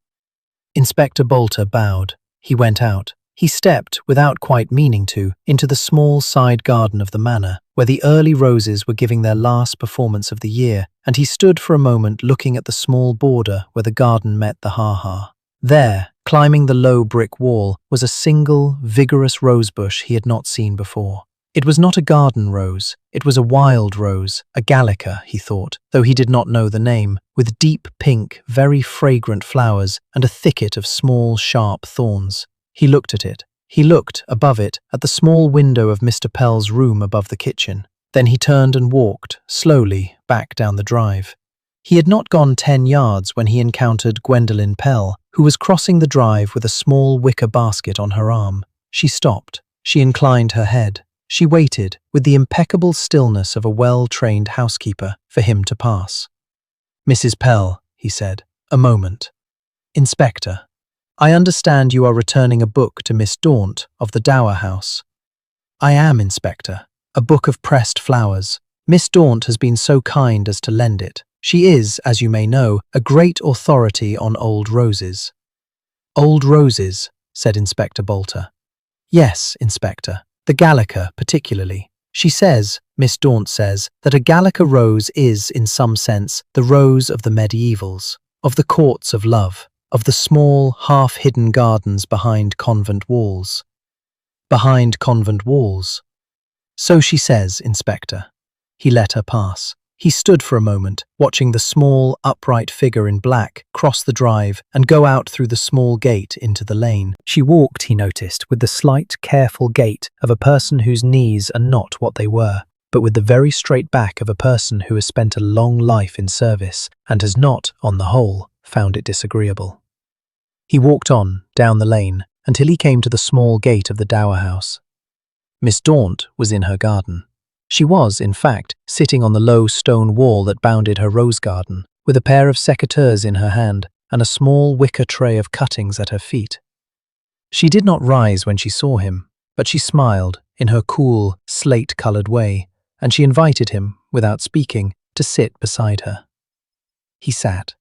Inspector Bolter bowed. He went out. He stepped, without quite meaning to, into the small side garden of the manor, where the early roses were giving their last performance of the year, and he stood for a moment looking at the small border where the garden met the ha-ha. There, climbing the low brick wall, was a single, vigorous rosebush he had not seen before. It was not a garden rose, it was a wild rose, a gallica, he thought, though he did not know the name, with deep pink, very fragrant flowers and a thicket of small, sharp thorns. He looked at it. He looked, above it, at the small window of Mr. Pell's room above the kitchen. Then he turned and walked, slowly, back down the drive. He had not gone 10 yards when he encountered Gwendolen Pell, who was crossing the drive with a small wicker basket on her arm. She stopped. She inclined her head. She waited, with the impeccable stillness of a well-trained housekeeper, for him to pass. "Mrs. Pell," he said, "a moment." "Inspector, I understand you are returning a book to Miss Daunt of the Dower House." "I am, Inspector. A book of pressed flowers. Miss Daunt has been so kind as to lend it. She is, as you may know, a great authority on old roses." "Old roses," said Inspector Bolter. "Yes, Inspector. The Gallica, particularly. She says, Miss Daunt says, that a Gallica rose is, in some sense, the rose of the medievals, of the courts of love, of the small, half-hidden gardens behind convent walls." "Behind convent walls." "So she says, Inspector." He let her pass. He stood for a moment, watching the small, upright figure in black cross the drive and go out through the small gate into the lane. She walked, he noticed, with the slight, careful gait of a person whose knees are not what they were, but with the very straight back of a person who has spent a long life in service and has not, on the whole, found it disagreeable. He walked on, down the lane, until he came to the small gate of the Dower House. Miss Daunt was in her garden. She was, in fact, sitting on the low stone wall that bounded her rose garden, with a pair of secateurs in her hand and a small wicker tray of cuttings at her feet. She did not rise when she saw him, but she smiled in her cool, slate-coloured way, and she invited him, without speaking, to sit beside her. He sat.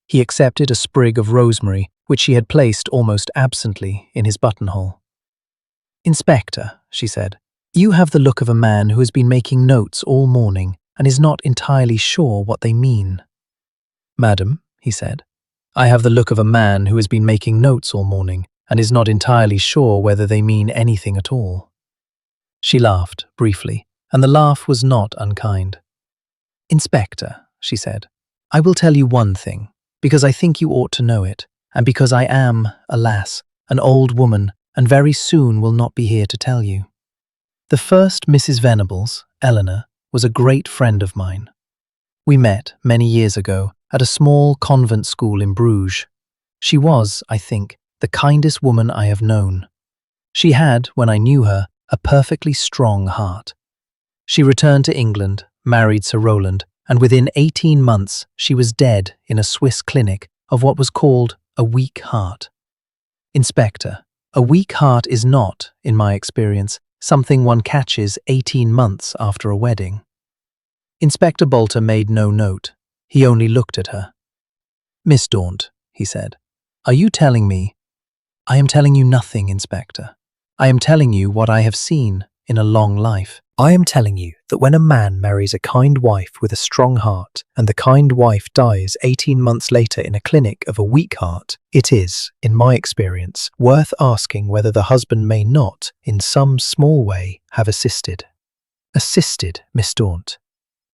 He accepted a sprig of rosemary, which she had placed almost absently in his buttonhole. "Inspector," she said, "you have the look of a man who has been making notes all morning and is not entirely sure what they mean." "Madam," he said, "I have the look of a man who has been making notes all morning and is not entirely sure whether they mean anything at all." She laughed, briefly, and the laugh was not unkind. "Inspector," she said, "I will tell you one thing, because I think you ought to know it, and because I am, alas, an old woman and very soon will not be here to tell you. The first Mrs. Venables, Eleanor, was a great friend of mine. We met, many years ago, at a small convent school in Bruges. She was, I think, the kindest woman I have known. She had, when I knew her, a perfectly strong heart. She returned to England, married Sir Rowland, and within 18 months she was dead in a Swiss clinic of what was called a weak heart. Inspector, a weak heart is not, in my experience, something one catches 18 months after a wedding." Inspector Bolter made no note. He only looked at her. "Miss Daunt," he said, "are you telling me—" "I am telling you nothing, Inspector. I am telling you what I have seen in a long life. I am telling you that when a man marries a kind wife with a strong heart and the kind wife dies 18 months later in a clinic of a weak heart, it is, in my experience, worth asking whether the husband may not, in some small way, have assisted." "Assisted, Miss Daunt?"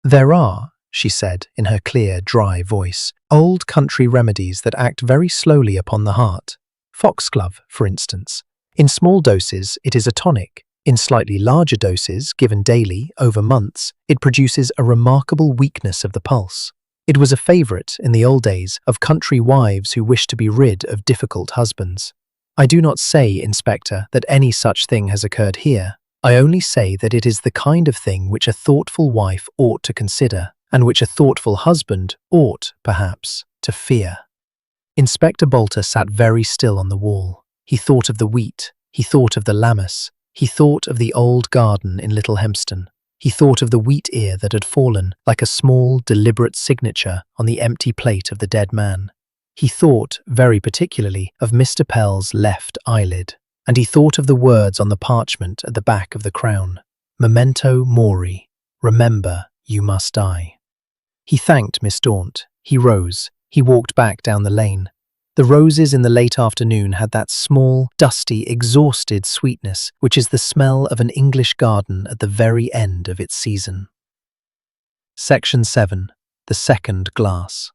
"There are," she said in her clear, dry voice, "old country remedies that act very slowly upon the heart. Foxglove, for instance. In small doses, it is a tonic. In slightly larger doses, given daily, over months, it produces a remarkable weakness of the pulse. It was a favourite, in the old days, of country wives who wished to be rid of difficult husbands. I do not say, Inspector, that any such thing has occurred here. I only say that it is the kind of thing which a thoughtful wife ought to consider, and which a thoughtful husband ought, perhaps, to fear." Inspector Bolter sat very still on the wall. He thought of the wheat. He thought of the lammas. He thought of the old garden in Little Hempston. He thought of the wheat ear that had fallen, like a small, deliberate signature, on the empty plate of the dead man. He thought, very particularly, of Mr. Pell's left eyelid, and he thought of the words on the parchment at the back of the crown. "Memento mori. Remember, you must die." He thanked Miss Daunt. He rose. He walked back down the lane. The roses in the late afternoon had that small, dusty, exhausted sweetness which is the smell of an English garden at the very end of its season. Section 7. The Second Glass.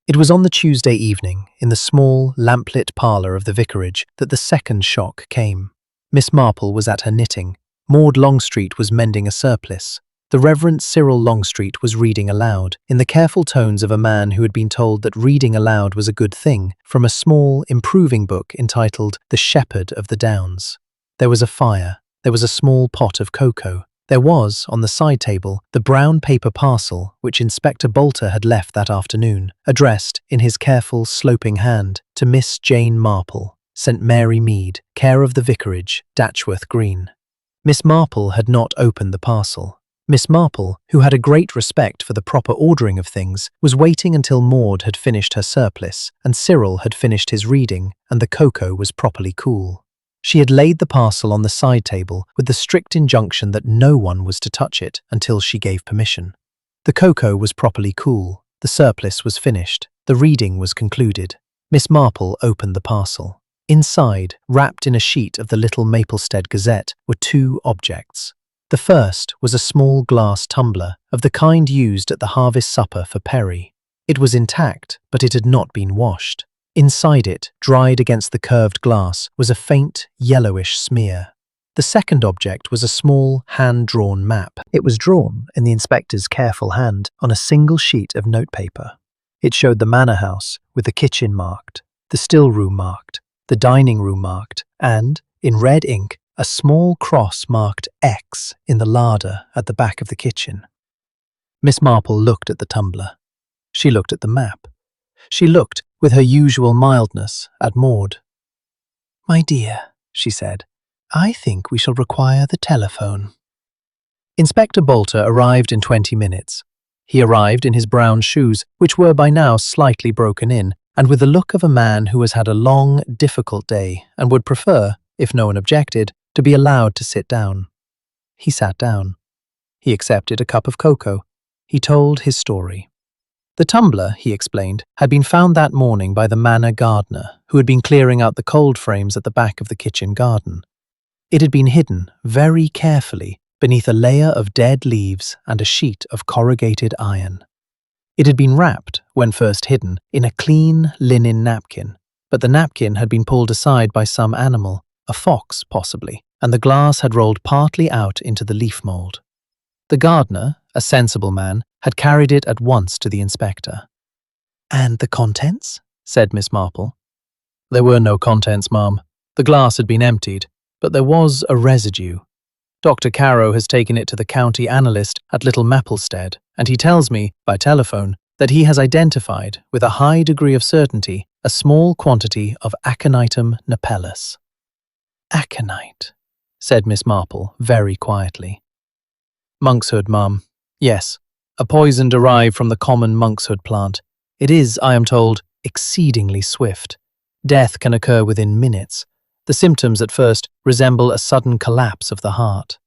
It was on the Tuesday evening, in the small, lamplit parlour of the vicarage, that the second shock came. Miss Marple was at her knitting. Maud Longstreet was mending a surplice. The Reverend Cyril Longstreet was reading aloud, in the careful tones of a man who had been told that reading aloud was a good thing, from a small, improving book entitled The Shepherd of the Downs. There was a fire. There was a small pot of cocoa. There was, on the side table, the brown paper parcel which Inspector Bolter had left that afternoon, addressed, in his careful, sloping hand, to Miss Jane Marple, St. Mary Mead, care of the Vicarage, Datchworth Green. Miss Marple had not opened the parcel. Miss Marple, who had a great respect for the proper ordering of things, was waiting until Maud had finished her surplice and Cyril had finished his reading and the cocoa was properly cool. She had laid the parcel on the side table with the strict injunction that no one was to touch it until she gave permission. The cocoa was properly cool, the surplice was finished, the reading was concluded. Miss Marple opened the parcel. Inside, wrapped in a sheet of the Little Maplestead Gazette, were two objects. The first was a small glass tumbler, of the kind used at the harvest supper for Perry. It was intact, but it had not been washed. Inside it, dried against the curved glass, was a faint, yellowish smear. The second object was a small, hand-drawn map. It was drawn, in the inspector's careful hand, on a single sheet of notepaper. It showed the manor house, with the kitchen marked, the still room marked, the dining room marked, and, in red ink, a small cross marked X in the larder at the back of the kitchen. Miss Marple looked at the tumbler. She looked at the map. She looked, with her usual mildness, at Maud. "My dear," she said, "I think we shall require the telephone." Inspector Bolter arrived in 20 minutes. He arrived in his brown shoes, which were by now slightly broken in, and with the look of a man who has had a long, difficult day and would prefer, if no one objected, to be allowed to sit down. He sat down. He accepted a cup of cocoa. He told his story. The tumbler, he explained, had been found that morning by the manor gardener, who had been clearing out the cold frames at the back of the kitchen garden. It had been hidden, very carefully, beneath a layer of dead leaves and a sheet of corrugated iron. It had been wrapped, when first hidden, in a clean linen napkin, but the napkin had been pulled aside by some animal, a fox possibly, and the glass had rolled partly out into the leaf mould. The gardener, a sensible man, had carried it at once to the inspector. "And the contents?" said Miss Marple. "There were no contents, ma'am. The glass had been emptied, but there was a residue. Dr. Carrow has taken it to the county analyst at Little Maplestead, and he tells me, by telephone, that he has identified, with a high degree of certainty, a small quantity of aconitum napellus." "Aconite," said Miss Marple, very quietly. "Monkshood, ma'am. Yes, a poison derived from the common monkshood plant. It is, I am told, exceedingly swift. Death can occur within minutes. The symptoms at first resemble a sudden collapse of the heart."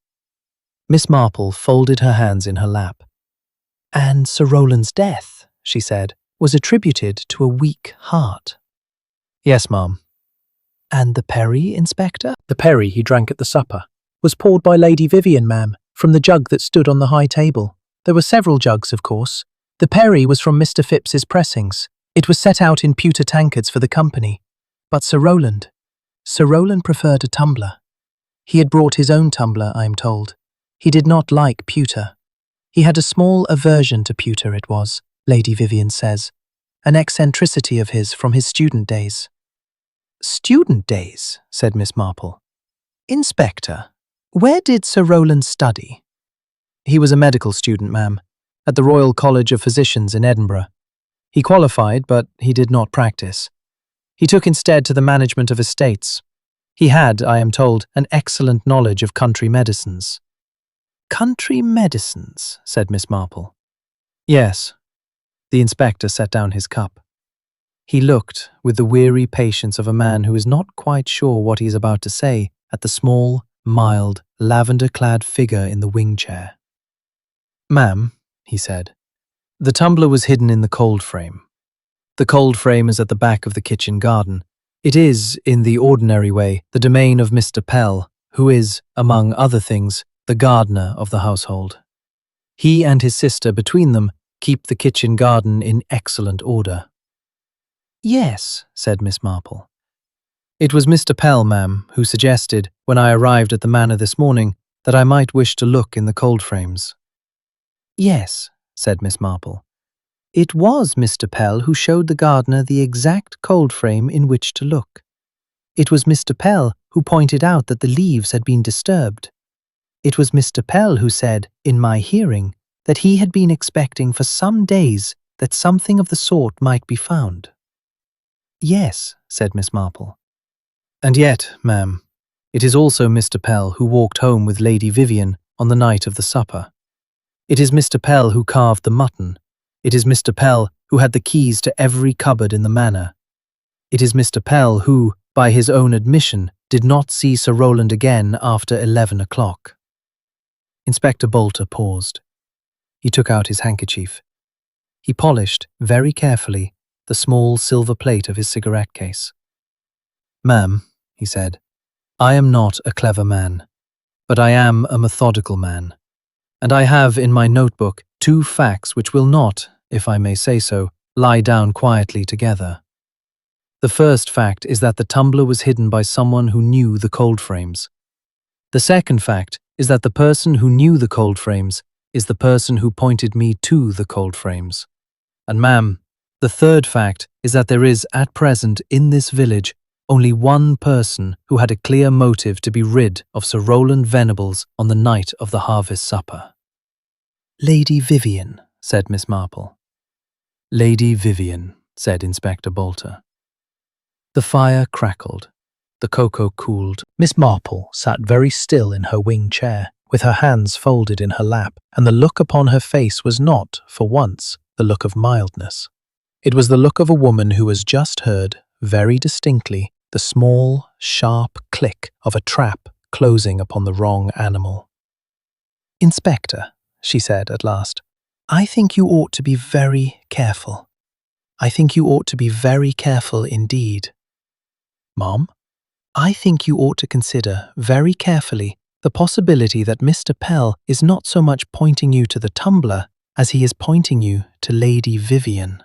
Miss Marple folded her hands in her lap. "And Sir Rowland's death," she said, "was attributed to a weak heart." "Yes, ma'am." "And the perry, Inspector?" "The perry he drank at the supper was poured by Lady Vivian, ma'am, from the jug that stood on the high table. There were several jugs, of course. The perry was from Mr. Phipps's pressings. It was set out in pewter tankards for the company. But Sir Rowland preferred a tumbler. He had brought his own tumbler, I am told. He did not like pewter. He had a small aversion to pewter, it was, Lady Vivian says. An eccentricity of his from his student days." "Student days?" said Miss Marple. "Inspector, where did Sir Rowland study?" "He was a medical student, ma'am, at the Royal College of Physicians in Edinburgh. He qualified, but he did not practice. He took instead to the management of estates. He had, I am told, an excellent knowledge of country medicines." "Country medicines?" said Miss Marple. "Yes." The inspector set down his cup. He looked, with the weary patience of a man who is not quite sure what he is about to say, at the small, mild, lavender-clad figure in the wing chair. "Ma'am," he said, "the tumbler was hidden in the cold frame. The cold frame is at the back of the kitchen garden. It is, in the ordinary way, the domain of Mr. Pell, who is, among other things, the gardener of the household. He and his sister, between them, keep the kitchen garden in excellent order." "Yes," said Miss Marple. "It was Mr. Pell, ma'am, who suggested, when I arrived at the manor this morning, that I might wish to look in the cold frames. Yes, said Miss Marple. It was Mr. Pell who showed the gardener the exact cold frame in which to look. It was Mr. Pell who pointed out that the leaves had been disturbed. It was Mr. Pell who said, in my hearing, that he had been expecting for some days that something of the sort might be found. Yes, said Miss Marple. And yet, ma'am, it is also Mr. Pell who walked home with Lady Vivian on the night of the supper. It is Mr. Pell who carved the mutton. It is Mr. Pell who had the keys to every cupboard in the manor. It is Mr. Pell who, by his own admission, did not see Sir Rowland again after 11 o'clock. Inspector Bolter paused. He took out his handkerchief. He polished, very carefully, the small silver plate of his cigarette case. Ma'am, he said, I am not a clever man, but I am a methodical man, and I have in my notebook 2 facts which will not, if I may say so, lie down quietly together. The first fact is that the tumbler was hidden by someone who knew the cold frames. The second fact is that the person who knew the cold frames is the person who pointed me to the cold frames. And ma'am, the third fact is that there is, at present, in this village, only one person who had a clear motive to be rid of Sir Rowland Venables on the night of the harvest supper. Lady Vivian, said Miss Marple. Lady Vivian, said Inspector Bolter. The fire crackled. The cocoa cooled. Miss Marple sat very still in her wing chair, with her hands folded in her lap, and the look upon her face was not, for once, the look of mildness. It was the look of a woman who has just heard, very distinctly, the small, sharp click of a trap closing upon the wrong animal. Inspector, she said at last, I think you ought to be very careful. I think you ought to be very careful indeed. Ma'am, I think you ought to consider very carefully the possibility that Mr. Pell is not so much pointing you to the tumbler as he is pointing you to Lady Vivian.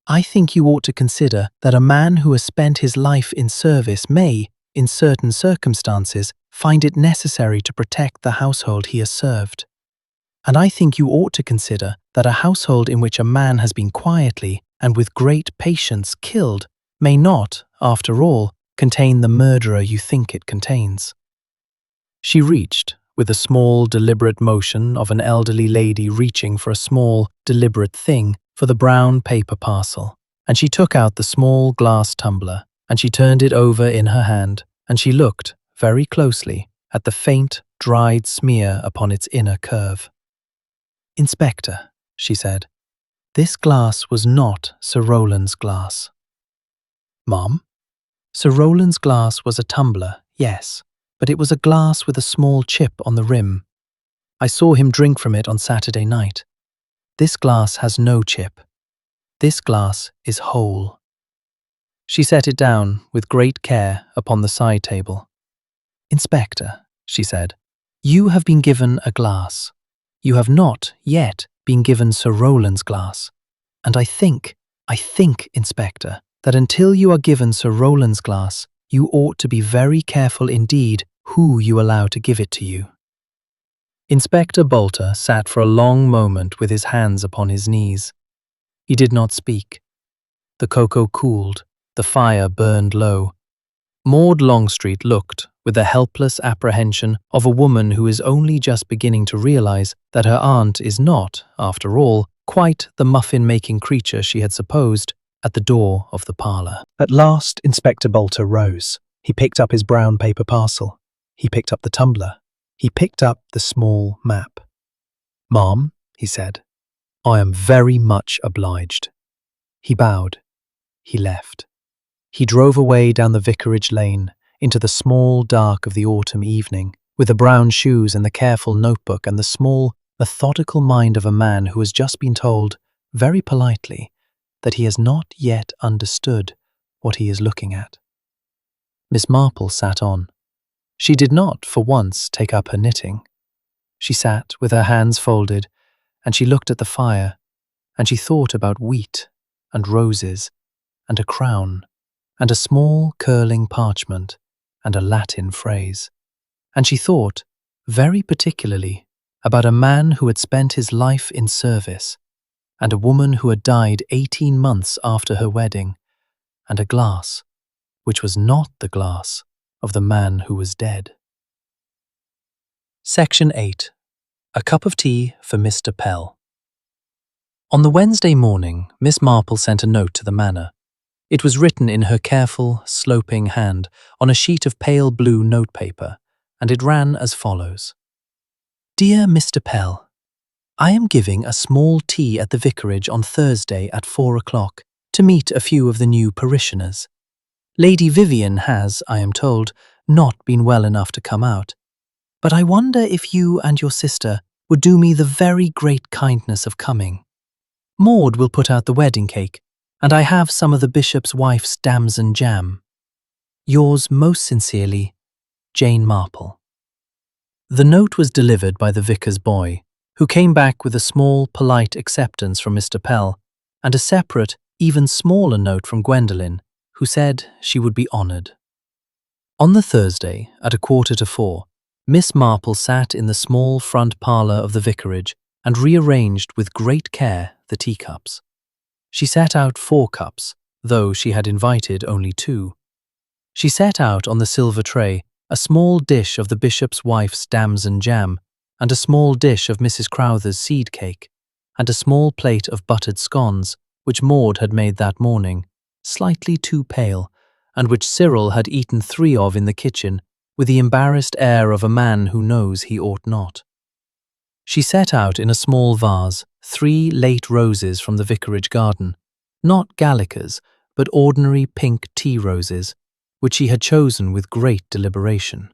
I think you ought to consider that a man who has spent his life in service may, in certain circumstances, find it necessary to protect the household he has served. And I think you ought to consider that a household in which a man has been quietly and with great patience killed may not, after all, contain the murderer you think it contains. She reached, with a small, deliberate motion of an elderly lady reaching for a small, deliberate thing, for the brown paper parcel, and she took out the small glass tumbler, and she turned it over in her hand, and she looked, very closely, at the faint, dried smear upon its inner curve. Inspector, she said, this glass was not Sir Rowland's glass. Ma'am? Sir Rowland's glass was a tumbler, yes, but it was a glass with a small chip on the rim. I saw him drink from it on Saturday night. This glass has no chip. This glass is whole. She set it down with great care upon the side table. Inspector, she said, you have been given a glass. You have not yet been given Sir Rowland's glass. And I think, Inspector, that until you are given Sir Rowland's glass, you ought to be very careful indeed who you allow to give it to you. Inspector Bolter sat for a long moment with his hands upon his knees. He did not speak. The cocoa cooled, the fire burned low. Maud Longstreet looked with the helpless apprehension of a woman who is only just beginning to realize that her aunt is not, after all, quite the muffin-making creature she had supposed, at the door of the parlour. At last, Inspector Bolter rose. He picked up his brown paper parcel. He picked up the tumbler. He picked up the small map. Ma'am, he said, I am very much obliged. He bowed. He left. He drove away down the vicarage lane, into the small dark of the autumn evening, with the brown shoes and the careful notebook and the small, methodical mind of a man who has just been told, very politely, that he has not yet understood what he is looking at. Miss Marple sat on. She did not, for once, take up her knitting. She sat with her hands folded, and she looked at the fire, and she thought about wheat, and roses, and a crown, and a small curling parchment, and a Latin phrase. And she thought, very particularly, about a man who had spent his life in service, and a woman who had died 18 months after her wedding, and a glass, which was not the glass of the man who was dead. Section 8. A cup of tea for Mr. Pell. On the Wednesday morning, Miss Marple sent a note to the manor. It was written in her careful, sloping hand on a sheet of pale blue notepaper, and it ran as follows. Dear Mr. Pell, I am giving a small tea at the vicarage on Thursday at 4 o'clock to meet a few of the new parishioners. Lady Vivian has, I am told, not been well enough to come out, but I wonder if you and your sister would do me the very great kindness of coming. Maud will put out the wedding cake, and I have some of the bishop's wife's damson jam. Yours most sincerely, Jane Marple. The note was delivered by the vicar's boy, who came back with a small, polite acceptance from Mr. Pell, and a separate, even smaller note from Gwendolen, who said she would be honoured. On the Thursday, at 3:45, Miss Marple sat in the small front parlour of the vicarage and rearranged with great care the teacups. She set out 4 cups, though she had invited only 2. She set out on the silver tray a small dish of the bishop's wife's damson jam, and a small dish of Mrs. Crowther's seed cake, and a small plate of buttered scones, which Maud had made that morning, slightly too pale, and which Cyril had eaten 3 of in the kitchen, with the embarrassed air of a man who knows he ought not. She set out in a small vase 3 late roses from the vicarage garden, not gallicas, but ordinary pink tea roses, which she had chosen with great deliberation.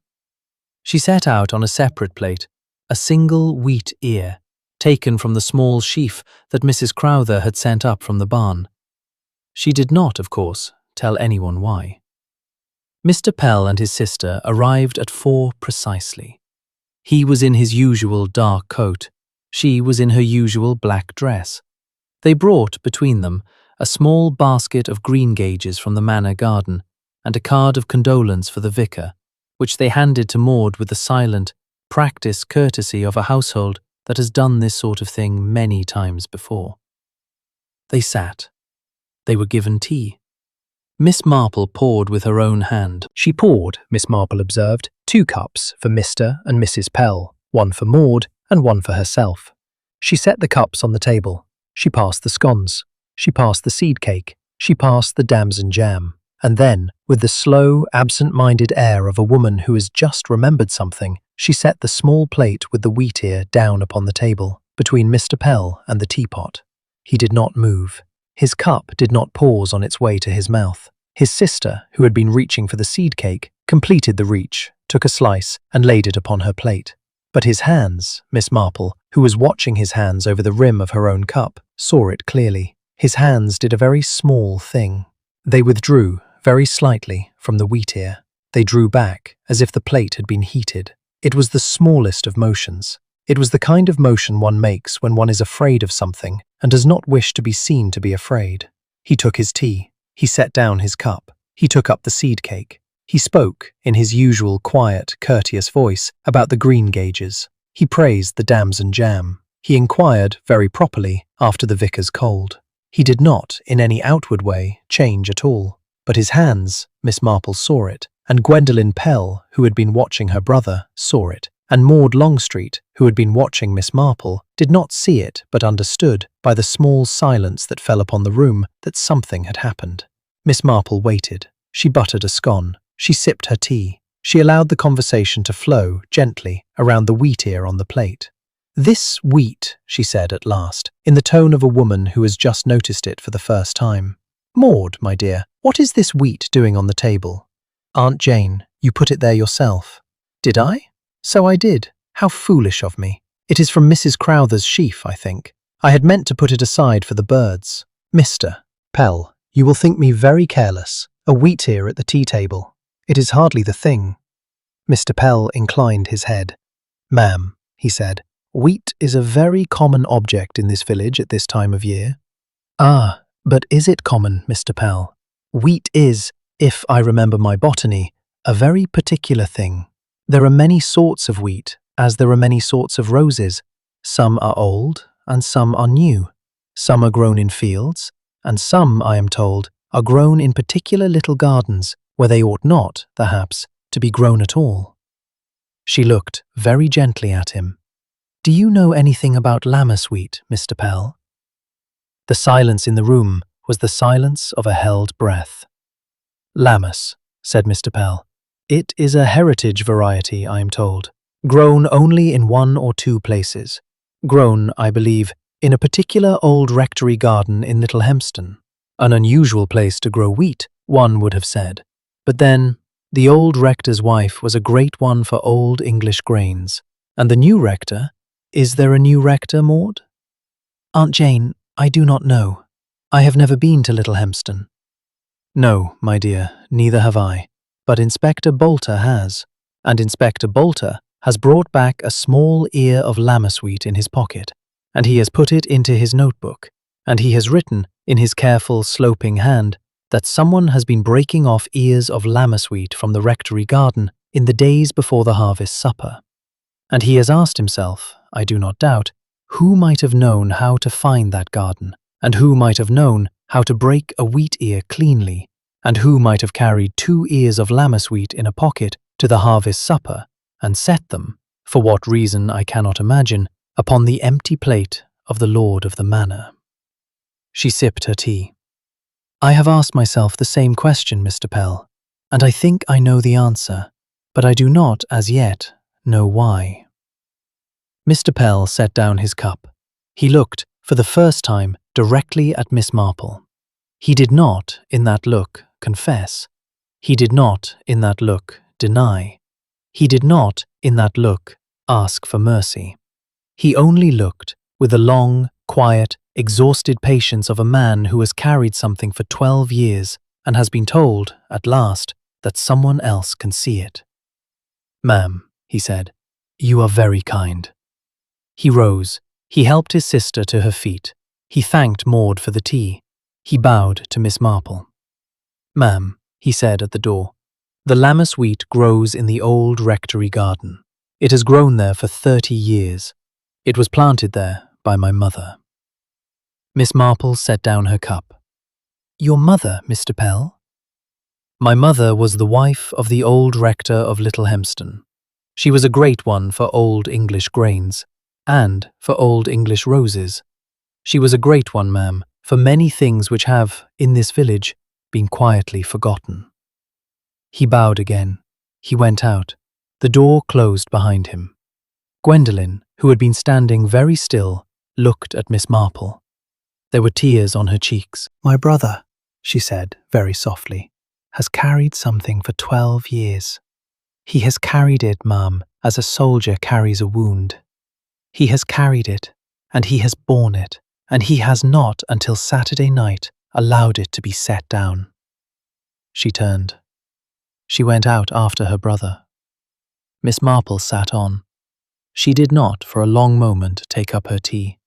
She set out on a separate plate a single wheat ear, taken from the small sheaf that Mrs. Crowther had sent up from the barn. She did not, of course, tell anyone why. Mr. Pell and his sister arrived at 4 precisely. He was in his usual dark coat. She was in her usual black dress. They brought, between them, a small basket of greengages from the manor garden and a card of condolence for the vicar, which they handed to Maud with the silent, practiced courtesy of a household that has done this sort of thing many times before. They sat. They were given tea. Miss Marple poured with her own hand. She poured, Miss Marple observed, 2 cups for Mr. and Mrs. Pell, 1 for Maud and 1 for herself. She set the cups on the table. She passed the scones. She passed the seed cake. She passed the damson jam. And then, with the slow, absent-minded air of a woman who has just remembered something, she set the small plate with the wheat ear down upon the table, between Mr. Pell and the teapot. He did not move. His cup did not pause on its way to his mouth. His sister, who had been reaching for the seed cake, completed the reach, took a slice, and laid it upon her plate. But his hands, Miss Marple, who was watching his hands over the rim of her own cup, saw it clearly. His hands did a very small thing. They withdrew, very slightly, from the wheat ear. They drew back, as if the plate had been heated. It was the smallest of motions. It was the kind of motion one makes when one is afraid of something and does not wish to be seen to be afraid. He took his tea. He set down his cup. He took up the seed cake. He spoke, in his usual quiet, courteous voice, about the greengages. He praised the damson jam. He inquired, very properly, after the vicar's cold. He did not, in any outward way, change at all. But his hands, Miss Marple saw it, and Gwendolen Pell, who had been watching her brother, saw it, and Maud Longstreet, who had been watching Miss Marple, did not see it but understood, by the small silence that fell upon the room, that something had happened. Miss Marple waited. She buttered a scone. She sipped her tea. She allowed the conversation to flow, gently, around the wheat ear on the plate. "This wheat," she said at last, in the tone of a woman who has just noticed it for the first time. "Maud, my dear, what is this wheat doing on the table?" "Aunt Jane, you put it there yourself." "Did I? So I did. How foolish of me. It is from Mrs. Crowther's sheaf, I think. I had meant to put it aside for the birds. Mr. Pell, you will think me very careless. A wheat ear at the tea table. It is hardly the thing." Mr. Pell inclined his head. "Ma'am," he said, "wheat is a very common object in this village at this time of year." "Ah, but is it common, Mr. Pell? Wheat is, if I remember my botany, a very particular thing. There are many sorts of wheat, as there are many sorts of roses. Some are old, and some are new. Some are grown in fields, and some, I am told, are grown in particular little gardens where they ought not, perhaps, to be grown at all. She looked very gently at him. Do you know anything about lammersuite, Mr. Pell? The silence in the room was the silence of a held breath. Lammas, said Mr. Pell. It is a heritage variety, I am told, grown only in 1 or 2 places. Grown, I believe, in a particular old rectory garden in Little Hempston. An unusual place to grow wheat, one would have said. But then, the old rector's wife was a great one for old English grains. And the new rector? Is there a new rector, Maud? Aunt Jane, I do not know. I have never been to Little Hempston. No, my dear, neither have I. But Inspector Bolter has. And Inspector Bolter has brought back a small ear of lammersuite in his pocket, and he has put it into his notebook, and he has written, in his careful, sloping hand, that someone has been breaking off ears of lammersuite from the rectory garden in the days before the harvest supper. And he has asked himself, I do not doubt, who might have known how to find that garden, and who might have known how to break a wheat ear cleanly, and who might have carried 2 ears of lammersuite in a pocket to the harvest supper, and set them, for what reason I cannot imagine, upon the empty plate of the lord of the manor. She sipped her tea. I have asked myself the same question, Mr. Pell, and I think I know the answer, but I do not, as yet, know why. Mr. Pell set down his cup. He looked, for the first time, directly at Miss Marple. He did not, in that look, confess. He did not, in that look, deny. He did not, in that look, ask for mercy. He only looked, with the long, quiet, exhausted patience of a man who has carried something for 12 years and has been told, at last, that someone else can see it. Ma'am, he said, you are very kind. He rose. He helped his sister to her feet. He thanked Maud for the tea. He bowed to Miss Marple. Ma'am, he said at the door, the lammersuite grows in the old rectory garden. It has grown there for 30 years. It was planted there by my mother. Miss Marple set down her cup. Your mother, Mr. Pell? My mother was the wife of the old rector of Little Hempston. She was a great one for old English grains, and for old English roses. She was a great one, ma'am, for many things which have, in this village, been quietly forgotten. He bowed again. He went out. The door closed behind him. Gwendolen, who had been standing very still, looked at Miss Marple. There were tears on her cheeks. My brother, she said very softly, has carried something for 12 years. He has carried it, ma'am, as a soldier carries a wound. He has carried it, and he has borne it, and he has not, until Saturday night, allowed it to be set down. She turned. She went out after her brother. Miss Marple sat on. She did not, for a long moment, take up her tea.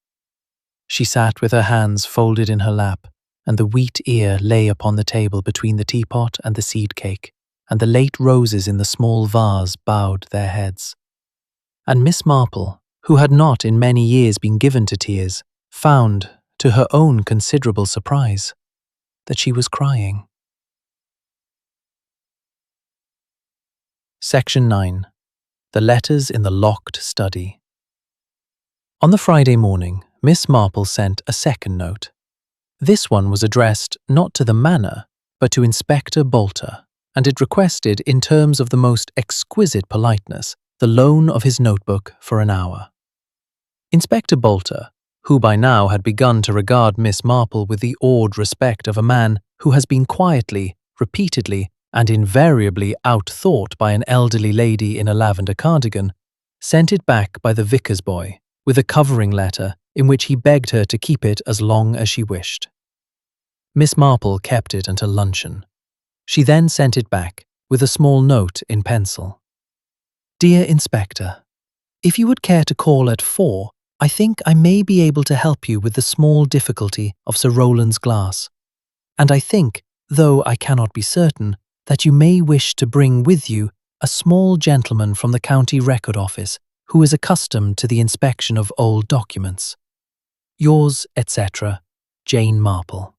She sat with her hands folded in her lap, and the wheat ear lay upon the table between the teapot and the seed cake, and the late roses in the small vase bowed their heads. And Miss Marple, who had not in many years been given to tears, found, to her own considerable surprise, that she was crying. Section 9. The Letters in the Locked Study. On the Friday morning, Miss Marple sent a second note. This one was addressed not to the manor, but to Inspector Bolter, and it requested, in terms of the most exquisite politeness, the loan of his notebook for an hour. Inspector Bolter, who by now had begun to regard Miss Marple with the awed respect of a man who has been quietly, repeatedly, and invariably outthought by an elderly lady in a lavender cardigan, sent it back by the vicar's boy, with a covering letter in which he begged her to keep it as long as she wished. Miss Marple kept it until luncheon. She then sent it back, with a small note in pencil. Dear Inspector, if you would care to call at 4, I think I may be able to help you with the small difficulty of Sir Rowland's glass. And I think, though I cannot be certain, that you may wish to bring with you a small gentleman from the County Record Office who is accustomed to the inspection of old documents. Yours, etc., Jane Marple.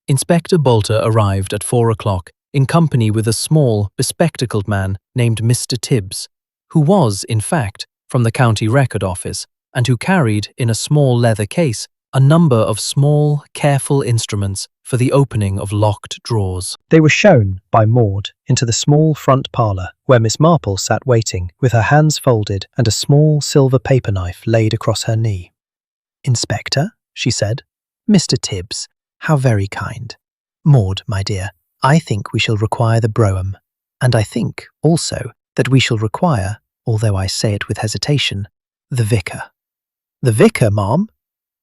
Inspector Bolter arrived at 4 o'clock in company with a small, bespectacled man named Mr. Tibbs, who was, in fact, from the county record office and who carried, in a small leather case, a number of small, careful instruments for the opening of locked drawers. They were shown by Maud into the small front parlour where Miss Marple sat waiting with her hands folded and a small silver paper knife laid across her knee. "Inspector," she said. "Mr. Tibbs, how very kind. Maud, my dear, I think we shall require the brougham, and I think, also, that we shall require, although I say it with hesitation, the vicar." "The vicar, ma'am?"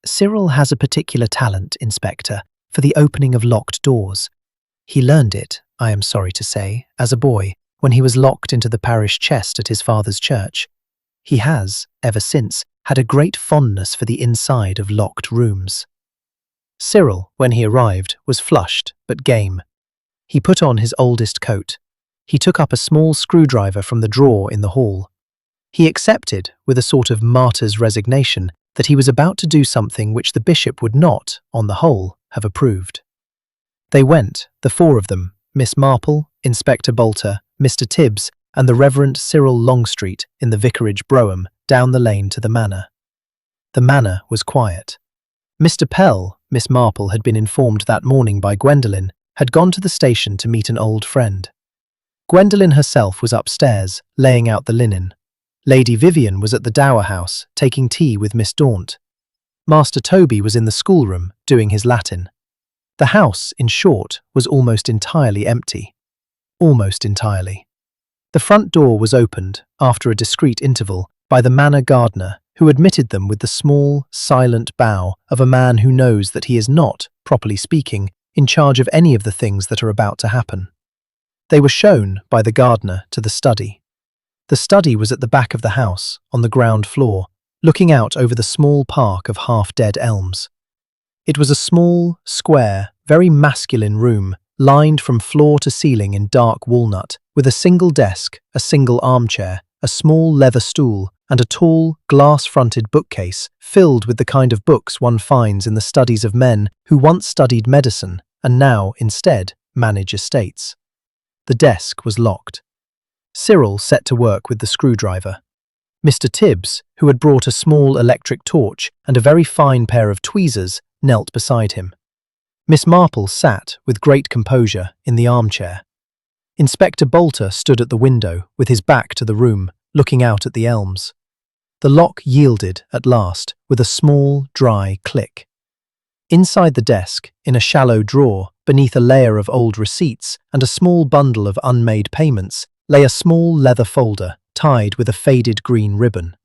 "Cyril has a particular talent, Inspector, for the opening of locked doors. He learned it, I am sorry to say, as a boy, when he was locked into the parish chest at his father's church. He has, ever since, had a great fondness for the inside of locked rooms." Cyril, when he arrived, was flushed but game. He put on his oldest coat. He took up a small screwdriver from the drawer in the hall. He accepted, with a sort of martyr's resignation, that he was about to do something which the bishop would not, on the whole, have approved. They went, the four of them, Miss Marple, Inspector Bolter, Mr. Tibbs, and the Reverend Cyril Longstreet, in the vicarage brougham, down the lane to the manor. The manor was quiet. Mr. Pell, Miss Marple had been informed that morning by Gwendolen, had gone to the station to meet an old friend. Gwendolen herself was upstairs, laying out the linen. Lady Vivian was at the Dower House, taking tea with Miss Daunt. Master Toby was in the schoolroom, doing his Latin. The house, in short, was almost entirely empty. Almost entirely. The front door was opened, after a discreet interval, by the manor gardener, who admitted them with the small, silent bow of a man who knows that he is not, properly speaking, in charge of any of the things that are about to happen. They were shown, by the gardener, to the study. The study was at the back of the house, on the ground floor, looking out over the small park of half-dead elms. It was a small, square, very masculine room, lined from floor to ceiling in dark walnut, with a single desk, a single armchair, a small leather stool, and a tall, glass-fronted bookcase filled with the kind of books one finds in the studies of men who once studied medicine and now, instead, manage estates. The desk was locked. Cyril set to work with the screwdriver. Mr. Tibbs, who had brought a small electric torch and a very fine pair of tweezers, knelt beside him. Miss Marple sat, with great composure, in the armchair. Inspector Bolter stood at the window, with his back to the room, looking out at the elms. The lock yielded, at last, with a small, dry click. Inside the desk, in a shallow drawer, beneath a layer of old receipts and a small bundle of unmade payments, lay a small leather folder, tied with a faded green ribbon.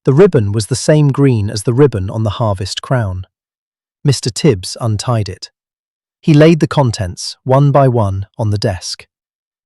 The ribbon was the same green as the ribbon on the harvest crown. Mr. Tibbs untied it. He laid the contents, one by one, on the desk.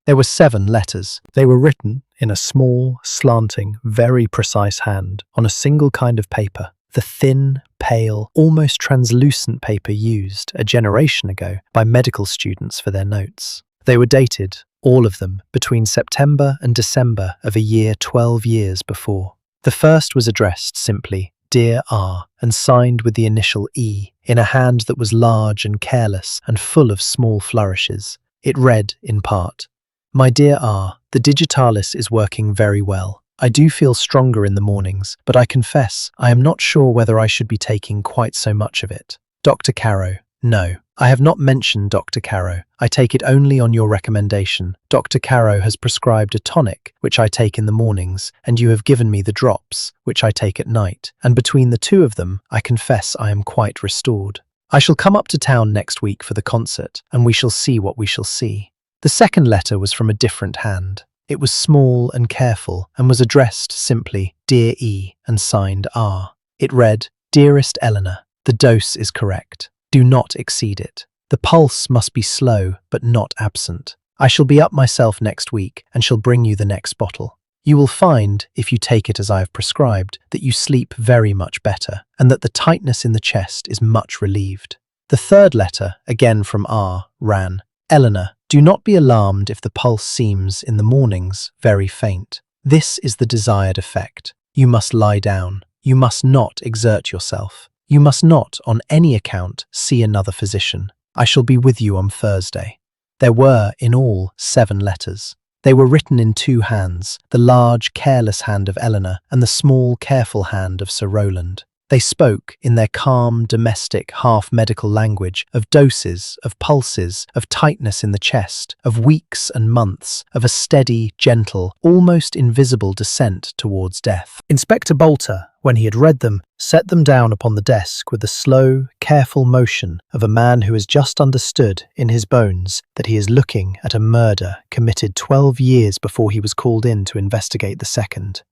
There were 7 letters. They were written in a small, slanting, very precise hand, on a single kind of paper, the thin, pale, almost translucent paper used, a generation ago, by medical students for their notes. They were dated, all of them, between September and December of a year 12 years before. The first was addressed simply, Dear R, and signed with the initial E, in a hand that was large and careless and full of small flourishes. It read, in part, My dear R, the digitalis is working very well. I do feel stronger in the mornings, but I confess I am not sure whether I should be taking quite so much of it. Dr. Carrow, no. I have not mentioned Dr. Carrow. I take it only on your recommendation. Dr. Carrow has prescribed a tonic, which I take in the mornings, and you have given me the drops, which I take at night, and between the two of them, I confess I am quite restored. I shall come up to town next week for the concert, and we shall see what we shall see. The second letter was from a different hand. It was small and careful, and was addressed simply, Dear E, and signed R. It read, Dearest Eleanor, the dose is correct. Do not exceed it. The pulse must be slow, but not absent. I shall be up myself next week, and shall bring you the next bottle. You will find, if you take it as I have prescribed, that you sleep very much better, and that the tightness in the chest is much relieved. The third letter, again from R, ran, Eleanor, do not be alarmed if the pulse seems, in the mornings, very faint. This is the desired effect. You must lie down. You must not exert yourself. You must not, on any account, see another physician. I shall be with you on Thursday. There were, in all, 7 letters. They were written in 2 hands, the large, careless hand of Eleanor and the small, careful hand of Sir Rowland. They spoke, in their calm, domestic, half-medical language, of doses, of pulses, of tightness in the chest, of weeks and months, of a steady, gentle, almost invisible descent towards death. Inspector Bolter, when he had read them, set them down upon the desk with the slow, careful motion of a man who has just understood, in his bones, that he is looking at a murder committed 12 years before he was called in to investigate the second.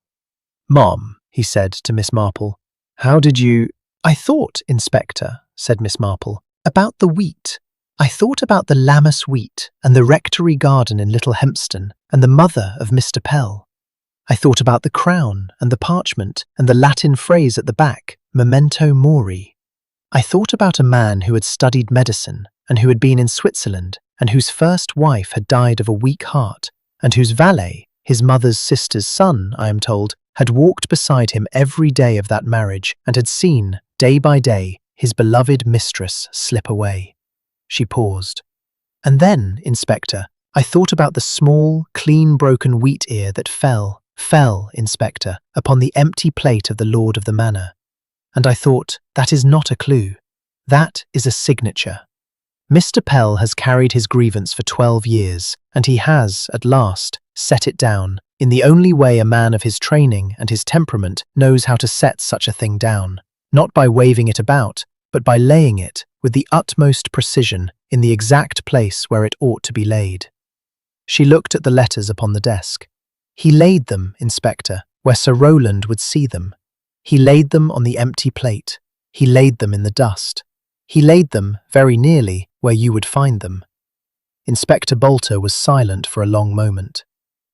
"Ma'am," he said to Miss Marple, "how did you—" "I thought, Inspector," said Miss Marple, "about the wheat. I thought about the Lammas wheat and the rectory garden in Little Hempston and the mother of Mr. Pell. I thought about the crown and the parchment and the Latin phrase at the back, memento mori. I thought about a man who had studied medicine and who had been in Switzerland and whose first wife had died of a weak heart and whose valet, his mother's sister's son, I am told, had walked beside him every day of that marriage and had seen, day by day, his beloved mistress slip away." She paused. "And then, Inspector, I thought about the small, clean broken wheat ear that fell, Inspector, upon the empty plate of the lord of the manor. And I thought, that is not a clue. That is a signature. Mr. Pell has carried his grievance for 12 years, and he has, at last, set it down, in the only way a man of his training and his temperament knows how to set such a thing down, not by waving it about, but by laying it, with the utmost precision, in the exact place where it ought to be laid." She looked at the letters upon the desk. "He laid them, Inspector, where Sir Rowland would see them. He laid them on the empty plate. He laid them in the dust. He laid them, very nearly, where you would find them." Inspector Bolter was silent for a long moment.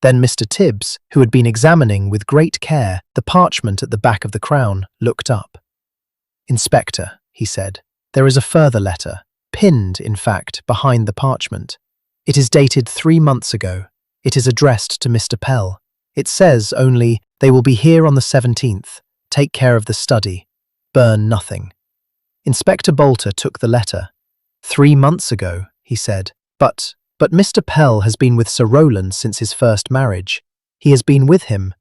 Then Mr. Tibbs, who had been examining with great care the parchment at the back of the crown, looked up. "Inspector," he said, "there is a further letter, pinned, in fact, behind the parchment. It is dated 3 months ago. It is addressed to Mr. Pell. It says only, 'They will be here on the 17th. Take care of the study. Burn nothing.'" Inspector Bolter took the letter. "3 months ago," he said. But Mr. Pell has been with Sir Rowland since his first marriage. He has been with him."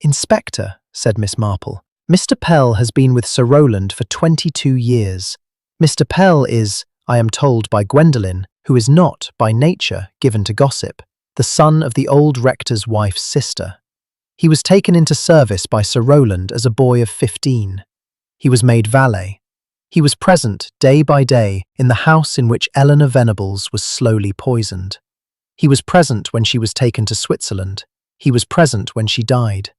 "Inspector," said Miss Marple, "Mr. Pell has been with Sir Rowland for 22 years. Mr. Pell is, I am told by Gwendolen, who is not, by nature, given to gossip, the son of the old rector's wife's sister. He was taken into service by Sir Rowland as a boy of 15. He was made valet. He was present, day by day, in the house in which Eleanor Venables was slowly poisoned. He was present when she was taken to Switzerland. He was present when she died.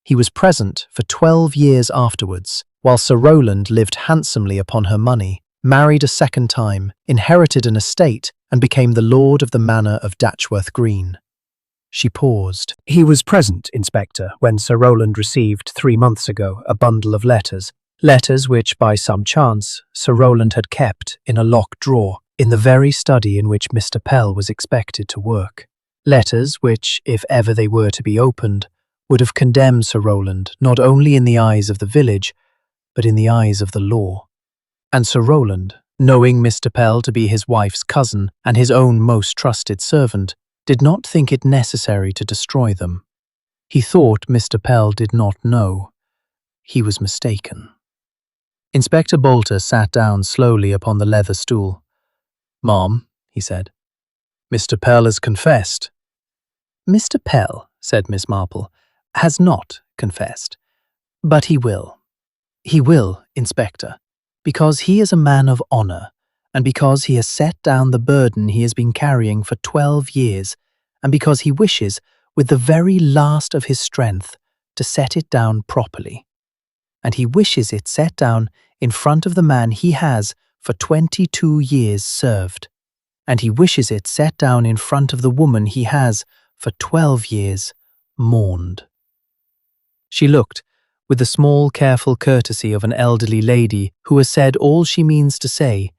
He was present for 12 years afterwards, while Sir Rowland lived handsomely upon her money, married a second time, inherited an estate, and became the lord of the manor of Datchworth Green." She paused. "He was present, Inspector, when Sir Rowland received 3 months ago a bundle of letters which, by some chance, Sir Rowland had kept in a locked drawer in the very study in which Mr. Pell was expected to work. Letters which, if ever they were to be opened, would have condemned Sir Rowland not only in the eyes of the village, but in the eyes of the law. And Sir Rowland, knowing Mr. Pell to be his wife's cousin and his own most trusted servant, did not think it necessary to destroy them. He thought Mr. Pell did not know. He was mistaken." Inspector Bolter sat down slowly upon the leather stool. "Ma'am," he said, "Mr. Pell has confessed." "Mr. Pell," said Miss Marple, "has not confessed. But he will. He will, Inspector, because he is a man of honour, and because he has set down the burden he has been carrying for 12 years, and because he wishes, with the very last of his strength, to set it down properly. And he wishes it set down in front of the man he has, for 22 years, served. And he wishes it set down in front of the woman he has, for 12 years, mourned." She looked, with the small, careful courtesy of an elderly lady who has said all she means to say,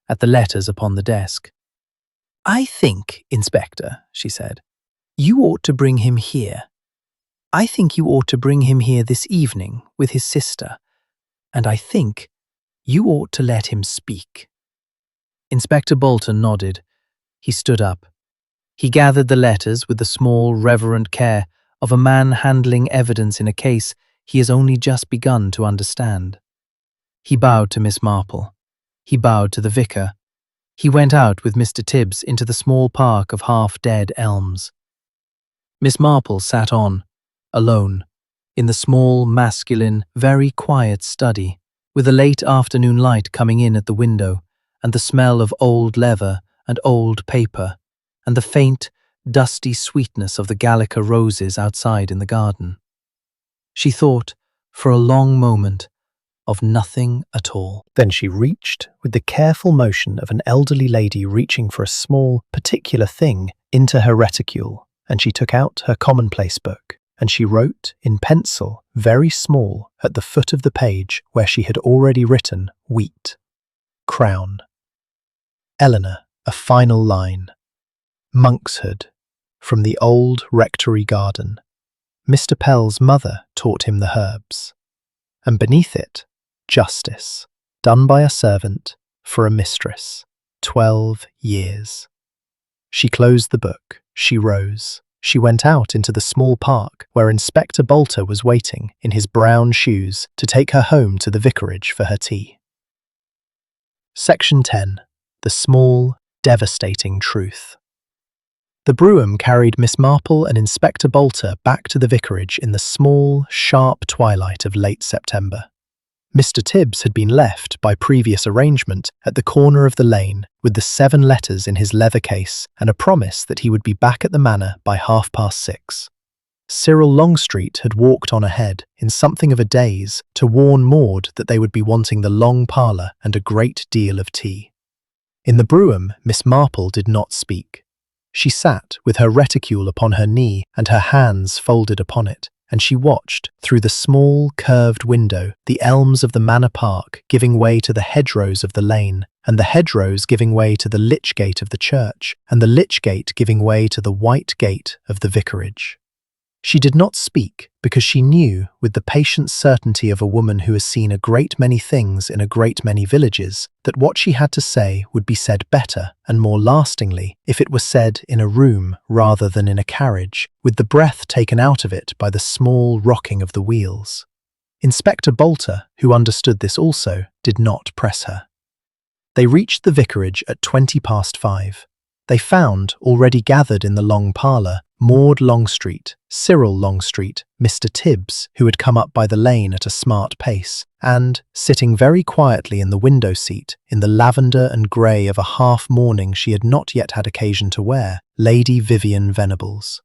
at the letters upon the desk. "I think, Inspector," she said, "you ought to bring him here. I think you ought to bring him here this evening with his sister, and I think you ought to let him speak." Inspector Bolton nodded. He stood up. He gathered the letters with the small, reverent care of a man handling evidence in a case he has only just begun to understand. He bowed to Miss Marple. He bowed to the vicar. He went out with Mr. Tibbs into the small park of half-dead elms. Miss Marple sat on, alone, in the small, masculine, very quiet study, with the late afternoon light coming in at the window, and the smell of old leather and old paper, and the faint, dusty sweetness of the Gallica roses outside in the garden. She thought, for a long moment, of nothing at all. Then she reached, with the careful motion of an elderly lady reaching for a small, particular thing, into her reticule, and she took out her commonplace book, and she wrote, in pencil, very small, at the foot of the page where she had already written wheat. Crown. Eleanor, a final line. Monkshood. From the old rectory garden. Mr. Pell's mother taught him the herbs. And beneath it, justice, done by a servant, for a mistress, 12 years. She closed the book, she rose, she went out into the small park where Inspector Bolter was waiting in his brown shoes to take her home to the vicarage for her tea. Section 10. The Small, Devastating Truth. The brougham carried Miss Marple and Inspector Bolter back to the vicarage in the small, sharp twilight of late September. Mr. Tibbs had been left, by previous arrangement, at the corner of the lane with the 7 letters in his leather case and a promise that he would be back at the manor by 6:30. Cyril Longstreet had walked on ahead, in something of a daze, to warn Maud that they would be wanting the long parlour and a great deal of tea. In the brougham, Miss Marple did not speak. She sat with her reticule upon her knee and her hands folded upon it, and she watched, through the small, curved window, the elms of the manor park giving way to the hedgerows of the lane, and the hedgerows giving way to the lych gate of the church, and the lych gate giving way to the white gate of the vicarage. She did not speak because she knew, with the patient certainty of a woman who has seen a great many things in a great many villages, that what she had to say would be said better and more lastingly if it were said in a room rather than in a carriage, with the breath taken out of it by the small rocking of the wheels. Inspector Bolter, who understood this also, did not press her. They reached the vicarage at 5:20. They found, already gathered in the long parlour, Maud Longstreet, Cyril Longstreet, Mr. Tibbs, who had come up by the lane at a smart pace, and, sitting very quietly in the window seat, in the lavender and grey of a half-mourning she had not yet had occasion to wear, Lady Vivian Venables.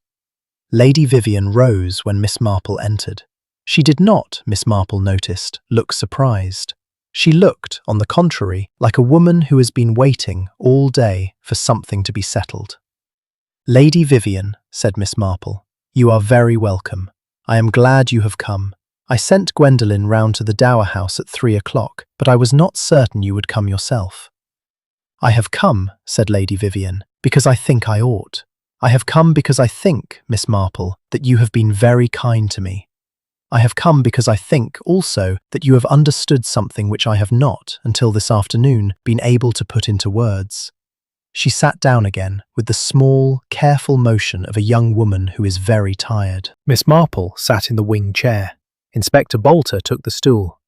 Lady Vivian rose when Miss Marple entered. She did not, Miss Marple noticed, look surprised. She looked, on the contrary, like a woman who has been waiting all day for something to be settled. "Lady Vivian," said Miss Marple, "you are very welcome. I am glad you have come. I sent Gwendolen round to the Dower House at 3:00, but I was not certain you would come yourself." "I have come," said Lady Vivian, "because I think I ought. I have come because I think, Miss Marple, that you have been very kind to me. I have come because I think, also, that you have understood something which I have not, until this afternoon, been able to put into words." She sat down again, with the small, careful motion of a young woman who is very tired. Miss Marple sat in the wing chair. Inspector Bolter took the stool.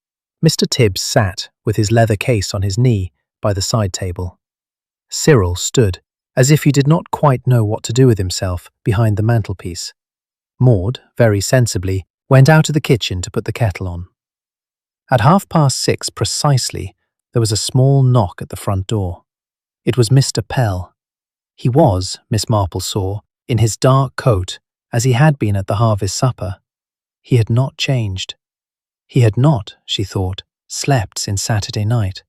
Mr. Tibbs sat, with his leather case on his knee, by the side table. Cyril stood, as if he did not quite know what to do with himself, behind the mantelpiece. Maud, very sensibly, went out of the kitchen to put the kettle on. At 6:30 precisely, there was a small knock at the front door. It was Mr. Pell. He was, Miss Marple saw, in his dark coat, as he had been at the harvest supper. He had not changed. He had not, she thought, slept since Saturday night.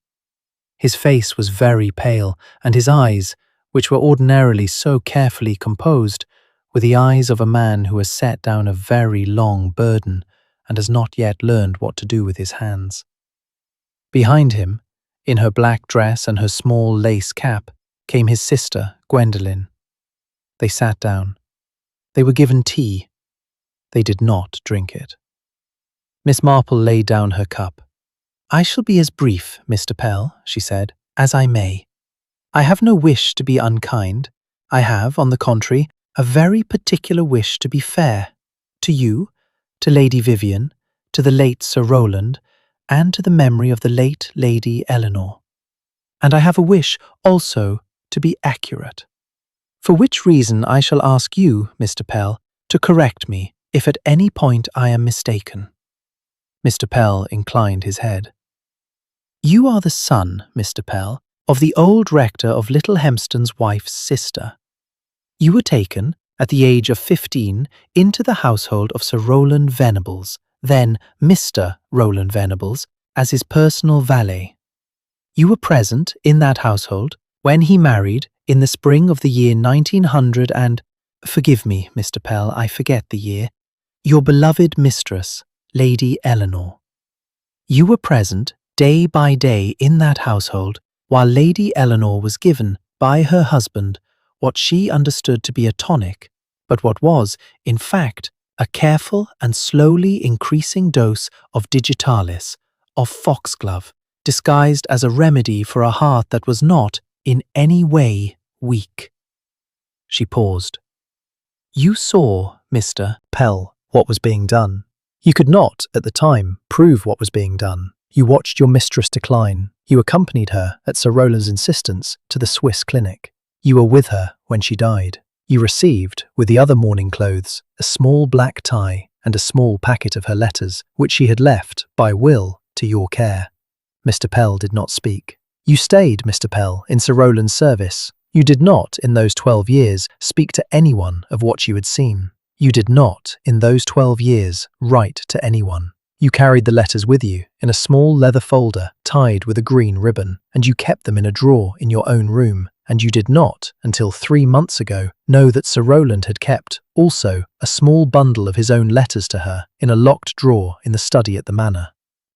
His face was very pale, and his eyes, which were ordinarily so carefully composed, were the eyes of a man who has set down a very long burden and has not yet learned what to do with his hands. Behind him, in her black dress and her small lace cap, came his sister, Gwendolen. They sat down. They were given tea. They did not drink it. Miss Marple laid down her cup. "I shall be as brief, Mr. Pell," she said, "as I may. I have no wish to be unkind. I have, on the contrary, a very particular wish to be fair. To you, to Lady Vivian, to the late Sir Rowland, and to the memory of the late Lady Eleanor. And I have a wish, also, to be accurate. For which reason I shall ask you, Mr. Pell, to correct me if at any point I am mistaken." Mr. Pell inclined his head. "You are the son, Mr. Pell, of the old rector of Little Hempston's wife's sister. You were taken, at the age of 15, into the household of Sir Rowland Venables, then Mr. Rowland Venables, as his personal valet. You were present in that household when he married, in the spring of the year 1900 and, forgive me, Mr. Pell, I forget the year, your beloved mistress, Lady Eleanor. You were present day by day in that household while Lady Eleanor was given, by her husband, what she understood to be a tonic, but what was, in fact, a careful and slowly increasing dose of digitalis, of foxglove, disguised as a remedy for a heart that was not, in any way, weak." She paused. "You saw, Mr. Pell, what was being done. You could not, at the time, prove what was being done. You watched your mistress decline. You accompanied her, at Sir Rowland's insistence, to the Swiss clinic. You were with her when she died. You received, with the other mourning clothes, a small black tie and a small packet of her letters, which she had left, by will, to your care." Mr. Pell did not speak. "You stayed, Mr. Pell, in Sir Rowland's service. You did not, in those 12 years, speak to anyone of what you had seen. You did not, in those 12 years, write to anyone. You carried the letters with you in a small leather folder tied with a green ribbon, and you kept them in a drawer in your own room, and you did not, until 3 months ago, know that Sir Rowland had kept, also, a small bundle of his own letters to her in a locked drawer in the study at the manor."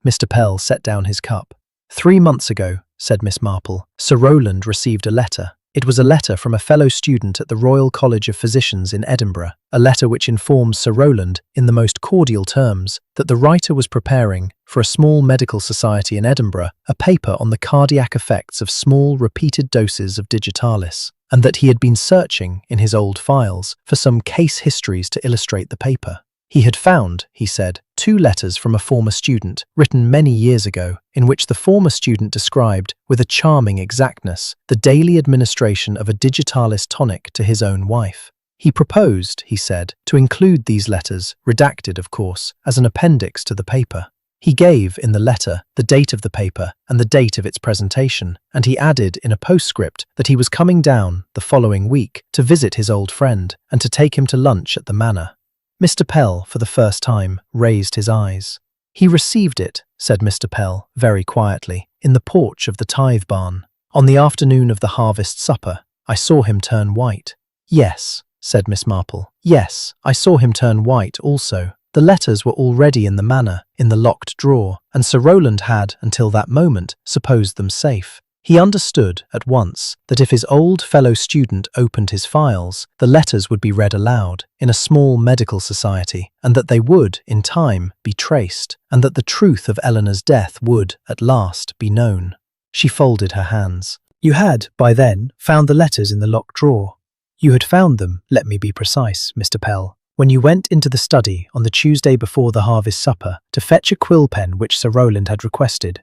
Mr. Pell set down his cup. "3 months ago," said Miss Marple, "Sir Rowland received a letter. It was a letter from a fellow student at the Royal College of Physicians in Edinburgh, a letter which informs Sir Rowland, in the most cordial terms, that the writer was preparing, for a small medical society in Edinburgh, a paper on the cardiac effects of small repeated doses of digitalis, and that he had been searching, in his old files, for some case histories to illustrate the paper. He had found, he said, 2 letters from a former student, written many years ago, in which the former student described, with a charming exactness, the daily administration of a digitalis tonic to his own wife. He proposed, he said, to include these letters, redacted of course, as an appendix to the paper. He gave, in the letter, the date of the paper and the date of its presentation, and he added in a postscript that he was coming down, the following week, to visit his old friend, and to take him to lunch at the manor. Mr. Pell, for the first time, raised his eyes. "He received it," said Mr. Pell, very quietly, "in the porch of the tithe barn. On the afternoon of the harvest supper, I saw him turn white." "Yes," said Miss Marple. "Yes, I saw him turn white also. The letters were already in the manor, in the locked drawer, and Sir Rowland had, until that moment, supposed them safe. He understood, at once, that if his old fellow student opened his files, the letters would be read aloud, in a small medical society, and that they would, in time, be traced, and that the truth of Eleanor's death would, at last, be known." She folded her hands. "You had, by then, found the letters in the locked drawer. You had found them, let me be precise, Mr. Pell, when you went into the study on the Tuesday before the harvest supper to fetch a quill pen which Sir Rowland had requested.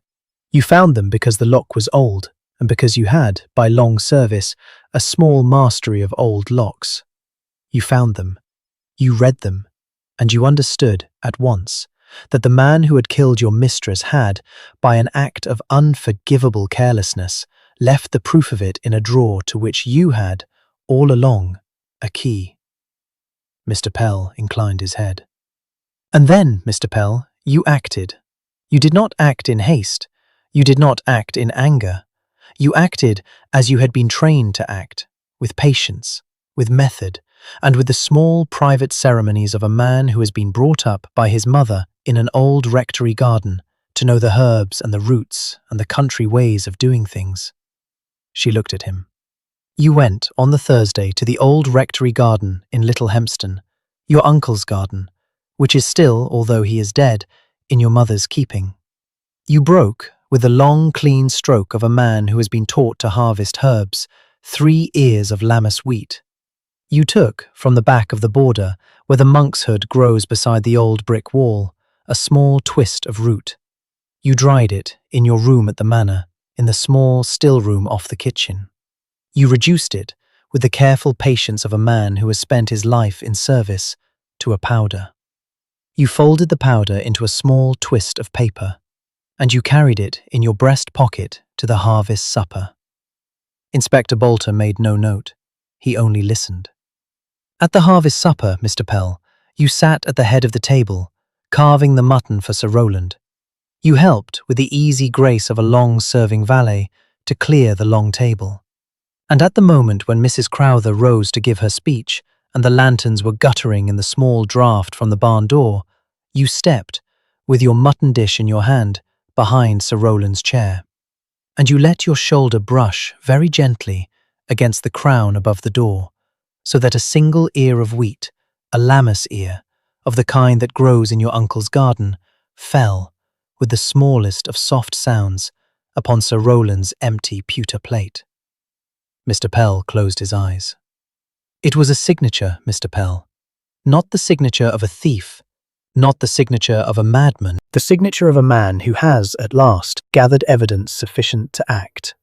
You found them because the lock was old, and because you had, by long service, a small mastery of old locks. You found them, you read them, and you understood, at once, that the man who had killed your mistress had, by an act of unforgivable carelessness, left the proof of it in a drawer to which you had, all along, a key." Mr. Pell inclined his head. "And then, Mr. Pell, you acted. You did not act in haste. You did not act in anger. You acted as you had been trained to act, with patience, with method, and with the small private ceremonies of a man who has been brought up by his mother in an old rectory garden to know the herbs and the roots and the country ways of doing things." She looked at him. "You went on the Thursday to the old rectory garden in Little Hempston, your uncle's garden, which is still, although he is dead, in your mother's keeping. You broke, with the long, clean stroke of a man who has been taught to harvest herbs, 3 ears of lammas wheat. You took, from the back of the border, where the monk's hood grows beside the old brick wall, a small twist of root. You dried it in your room at the manor, in the small still room off the kitchen. You reduced it, with the careful patience of a man who has spent his life in service, to a powder. You folded the powder into a small twist of paper, and you carried it in your breast pocket to the harvest supper. Inspector Bolter made no note. He only listened. At the harvest supper, Mr. Pell, you sat at the head of the table, carving the mutton for Sir Rowland. You helped, with the easy grace of a long-serving valet, to clear the long table. And at the moment when Mrs. Crowther rose to give her speech, and the lanterns were guttering in the small draught from the barn door, you stepped, with your mutton dish in your hand, behind Sir Rowland's chair. And you let your shoulder brush very gently against the crown above the door, so that a single ear of wheat, a lammas ear, of the kind that grows in your uncle's garden, fell, with the smallest of soft sounds, upon Sir Rowland's empty pewter plate. Mr. Pell closed his eyes. It was a signature, Mr. Pell. Not the signature of a thief, not the signature of a madman, the signature of a man who has, at last, gathered evidence sufficient to act.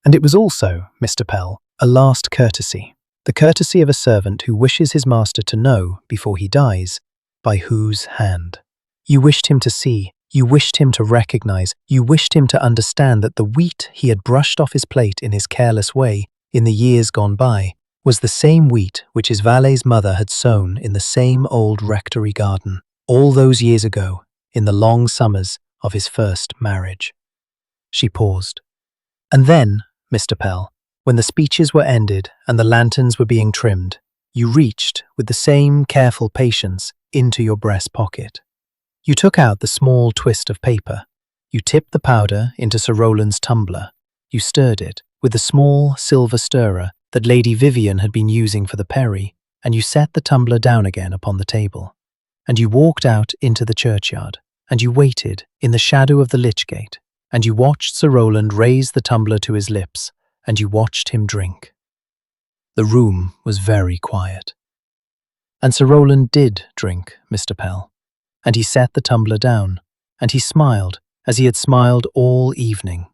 And it was also, Mr. Pell, a last courtesy, the courtesy of a servant who wishes his master to know, before he dies, by whose hand. You wished him to see, you wished him to recognize, you wished him to understand that the wheat he had brushed off his plate in his careless way, in the years gone by, was the same wheat which his valet's mother had sown in the same old rectory garden, all those years ago, in the long summers of his first marriage. She paused. And then, Mr. Pell, when the speeches were ended and the lanterns were being trimmed, you reached, with the same careful patience, into your breast pocket. You took out the small twist of paper. You tipped the powder into Sir Rowland's tumbler. You stirred it with the small silver stirrer that Lady Vivian had been using for the perry, and you set the tumbler down again upon the table. And you walked out into the churchyard, and you waited in the shadow of the lich gate, and you watched Sir Rowland raise the tumbler to his lips, and you watched him drink. The room was very quiet. And Sir Rowland did drink, Mr. Pell, and he set the tumbler down, and he smiled as he had smiled all evening,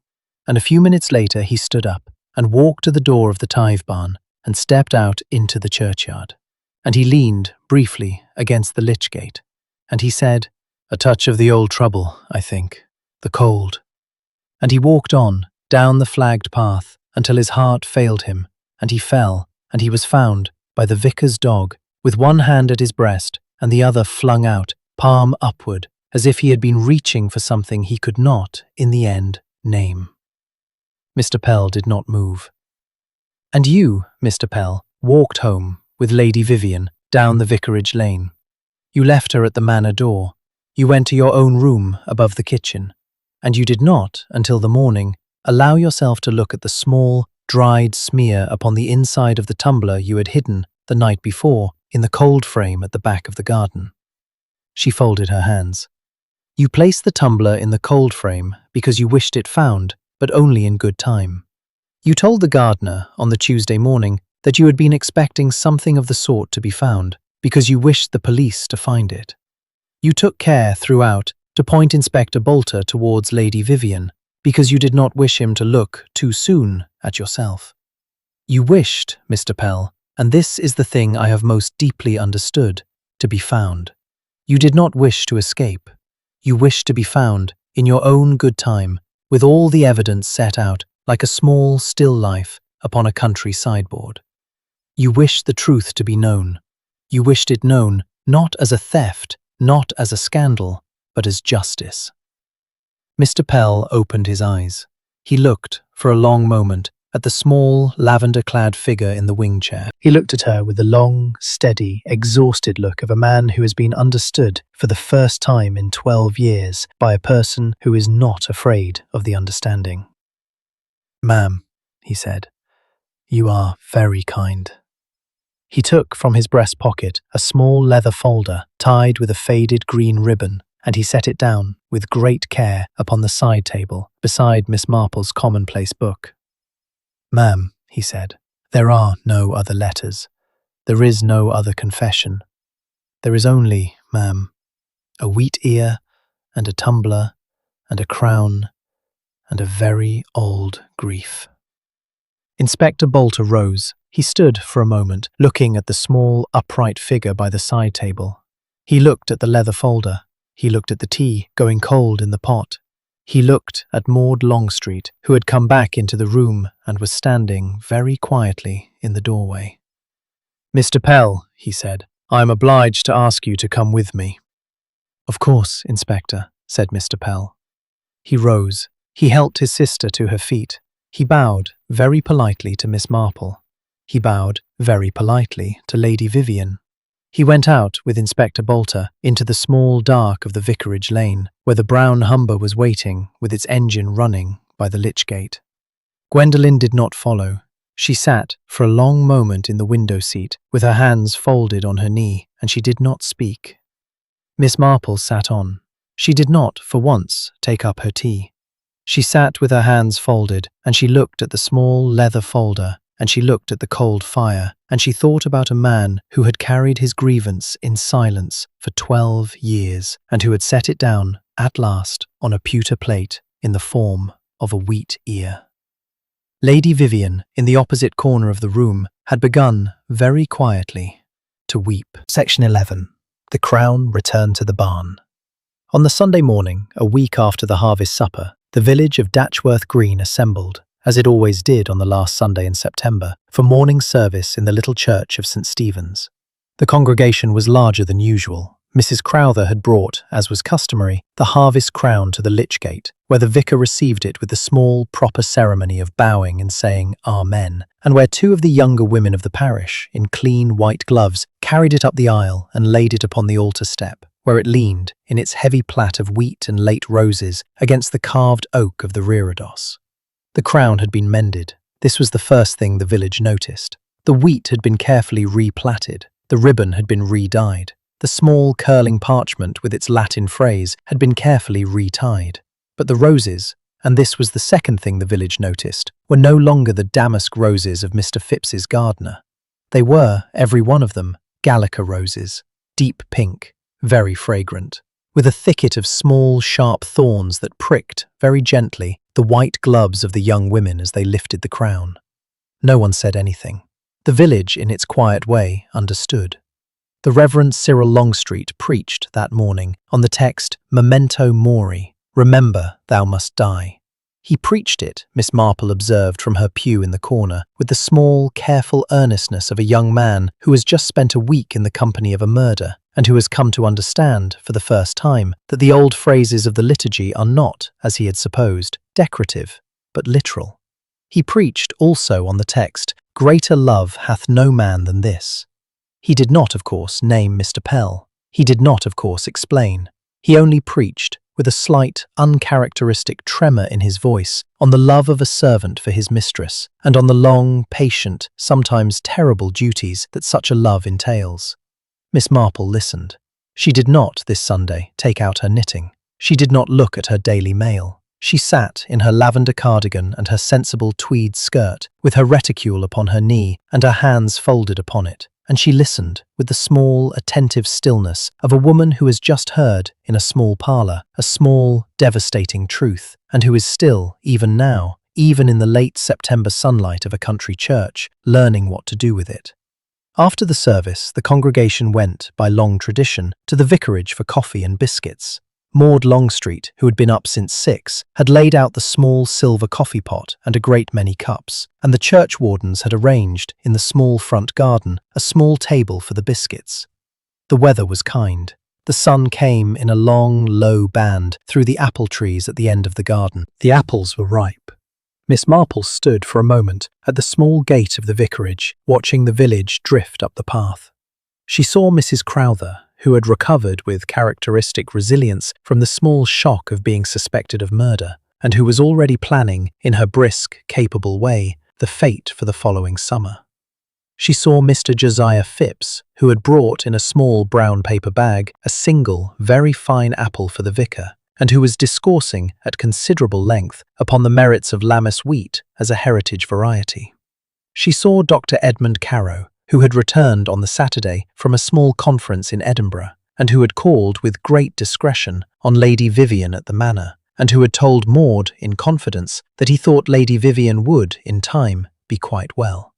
and a few minutes later he stood up and walked to the door of the tithe barn and stepped out into the churchyard, and he leaned briefly against the lich gate, and he said, "A touch of the old trouble, I think, the cold." And he walked on, down the flagged path, until his heart failed him, and he fell, and he was found, by the vicar's dog, with one hand at his breast and the other flung out, palm upward, as if he had been reaching for something he could not, in the end, name. Mr. Pell did not move. And you, Mr. Pell, walked home, with Lady Vivian, down the vicarage lane. You left her at the manor door. You went to your own room above the kitchen, and you did not, until the morning, allow yourself to look at the small, dried smear upon the inside of the tumbler you had hidden the night before in the cold frame at the back of the garden. She folded her hands. You placed the tumbler in the cold frame because you wished it found, but only in good time. You told the gardener on the Tuesday morning that you had been expecting something of the sort to be found because you wished the police to find it. You took care throughout to point Inspector Bolter towards Lady Vivian because you did not wish him to look too soon at yourself. You wished, Mr. Pell, and this is the thing I have most deeply understood, to be found. You did not wish to escape. You wished to be found, in your own good time, with all the evidence set out like a small, still life upon a country sideboard. You wished the truth to be known. You wished it known not as a theft, not as a scandal, but as justice. Mr. Pell opened his eyes. He looked, for a long moment, at the small, lavender-clad figure in the wing chair. He looked at her with the long, steady, exhausted look of a man who has been understood for the first time in 12 years by a person who is not afraid of the understanding. "Ma'am," he said, "you are very kind." He took from his breast pocket a small leather folder tied with a faded green ribbon, and he set it down with great care upon the side table beside Miss Marple's commonplace book. "Ma'am," he said, "there are no other letters. There is no other confession. There is only, ma'am, a wheat ear and a tumbler and a crown and a very old grief." Inspector Bolter rose. He stood for a moment, looking at the small, upright figure by the side table. He looked at the leather folder. He looked at the tea going cold in the pot. He looked at Maud Longstreet, who had come back into the room and was standing very quietly in the doorway. "Mr. Pell," he said, "I am obliged to ask you to come with me." "Of course, Inspector," said Mr. Pell. He rose. He helped his sister to her feet. He bowed very politely to Miss Marple. He bowed very politely to Lady Vivian. He went out with Inspector Bolter into the small dark of the vicarage lane, where the brown Humber was waiting with its engine running by the lich gate. Gwendolen did not follow. She sat for a long moment in the window seat, with her hands folded on her knee, and she did not speak. Miss Marple sat on. She did not, for once, take up her tea. She sat with her hands folded, and she looked at the small leather folder, and she looked at the cold fire, and she thought about a man who had carried his grievance in silence for 12 years, and who had set it down, at last, on a pewter plate in the form of a wheat ear. Lady Vivian, in the opposite corner of the room, had begun, very quietly, to weep. Section 11. The Crown returned to the barn. On the Sunday morning, a week after the harvest supper, the village of Datchworth Green assembled, as it always did on the last Sunday in September, for morning service in the little church of St. Stephen's. The congregation was larger than usual. Mrs. Crowther had brought, as was customary, the harvest crown to the lich gate, where the vicar received it with the small, proper ceremony of bowing and saying Amen, and where two of the younger women of the parish, in clean white gloves, carried it up the aisle and laid it upon the altar step, where it leaned, in its heavy plait of wheat and late roses, against the carved oak of the reredos. The crown had been mended. This was the first thing the village noticed. The wheat had been carefully re-plaited. The ribbon had been re-dyed. The small curling parchment with its Latin phrase had been carefully re-tied. But the roses, and this was the second thing the village noticed, were no longer the damask roses of Mr. Phipps's gardener. They were, every one of them, Gallica roses, deep pink, very fragrant, with a thicket of small, sharp thorns that pricked, very gently, the white gloves of the young women as they lifted the crown. No one said anything. The village, in its quiet way, understood. The Reverend Cyril Longstreet preached that morning on the text Memento Mori, remember thou must die. He preached it, Miss Marple observed from her pew in the corner, with the small, careful earnestness of a young man who has just spent a week in the company of a murder, and who has come to understand, for the first time, that the old phrases of the liturgy are not, as he had supposed, decorative, but literal. He preached also on the text, Greater love hath no man than this. He did not, of course, name Mr. Pell. He did not, of course, explain. He only preached, with a slight, uncharacteristic tremor in his voice, on the love of a servant for his mistress, and on the long, patient, sometimes terrible duties that such a love entails. Miss Marple listened. She did not, this Sunday, take out her knitting. She did not look at her Daily Mail. She sat in her lavender cardigan and her sensible tweed skirt, with her reticule upon her knee and her hands folded upon it, and she listened with the small, attentive stillness of a woman who has just heard, in a small parlour, a small, devastating truth, and who is still, even now, even in the late September sunlight of a country church, learning what to do with it. After the service, the congregation went, by long tradition, to the vicarage for coffee and biscuits. Maud Longstreet, who had been up since 6, had laid out the small silver coffee pot and a great many cups, and the churchwardens had arranged, in the small front garden, a small table for the biscuits. The weather was kind. The sun came in a long, low band through the apple trees at the end of the garden. The apples were ripe. Miss Marple stood for a moment at the small gate of the vicarage, watching the village drift up the path. She saw Mrs. Crowther, who had recovered with characteristic resilience from the small shock of being suspected of murder, and who was already planning, in her brisk, capable way, the fate for the following summer. She saw Mr. Josiah Phipps, who had brought in a small brown paper bag a single, very fine apple for the vicar, and who was discoursing at considerable length upon the merits of Lammas wheat as a heritage variety. She saw Dr. Edmund Carow, who had returned on the Saturday from a small conference in Edinburgh, and who had called with great discretion on Lady Vivian at the Manor, and who had told Maud in confidence that he thought Lady Vivian would, in time, be quite well.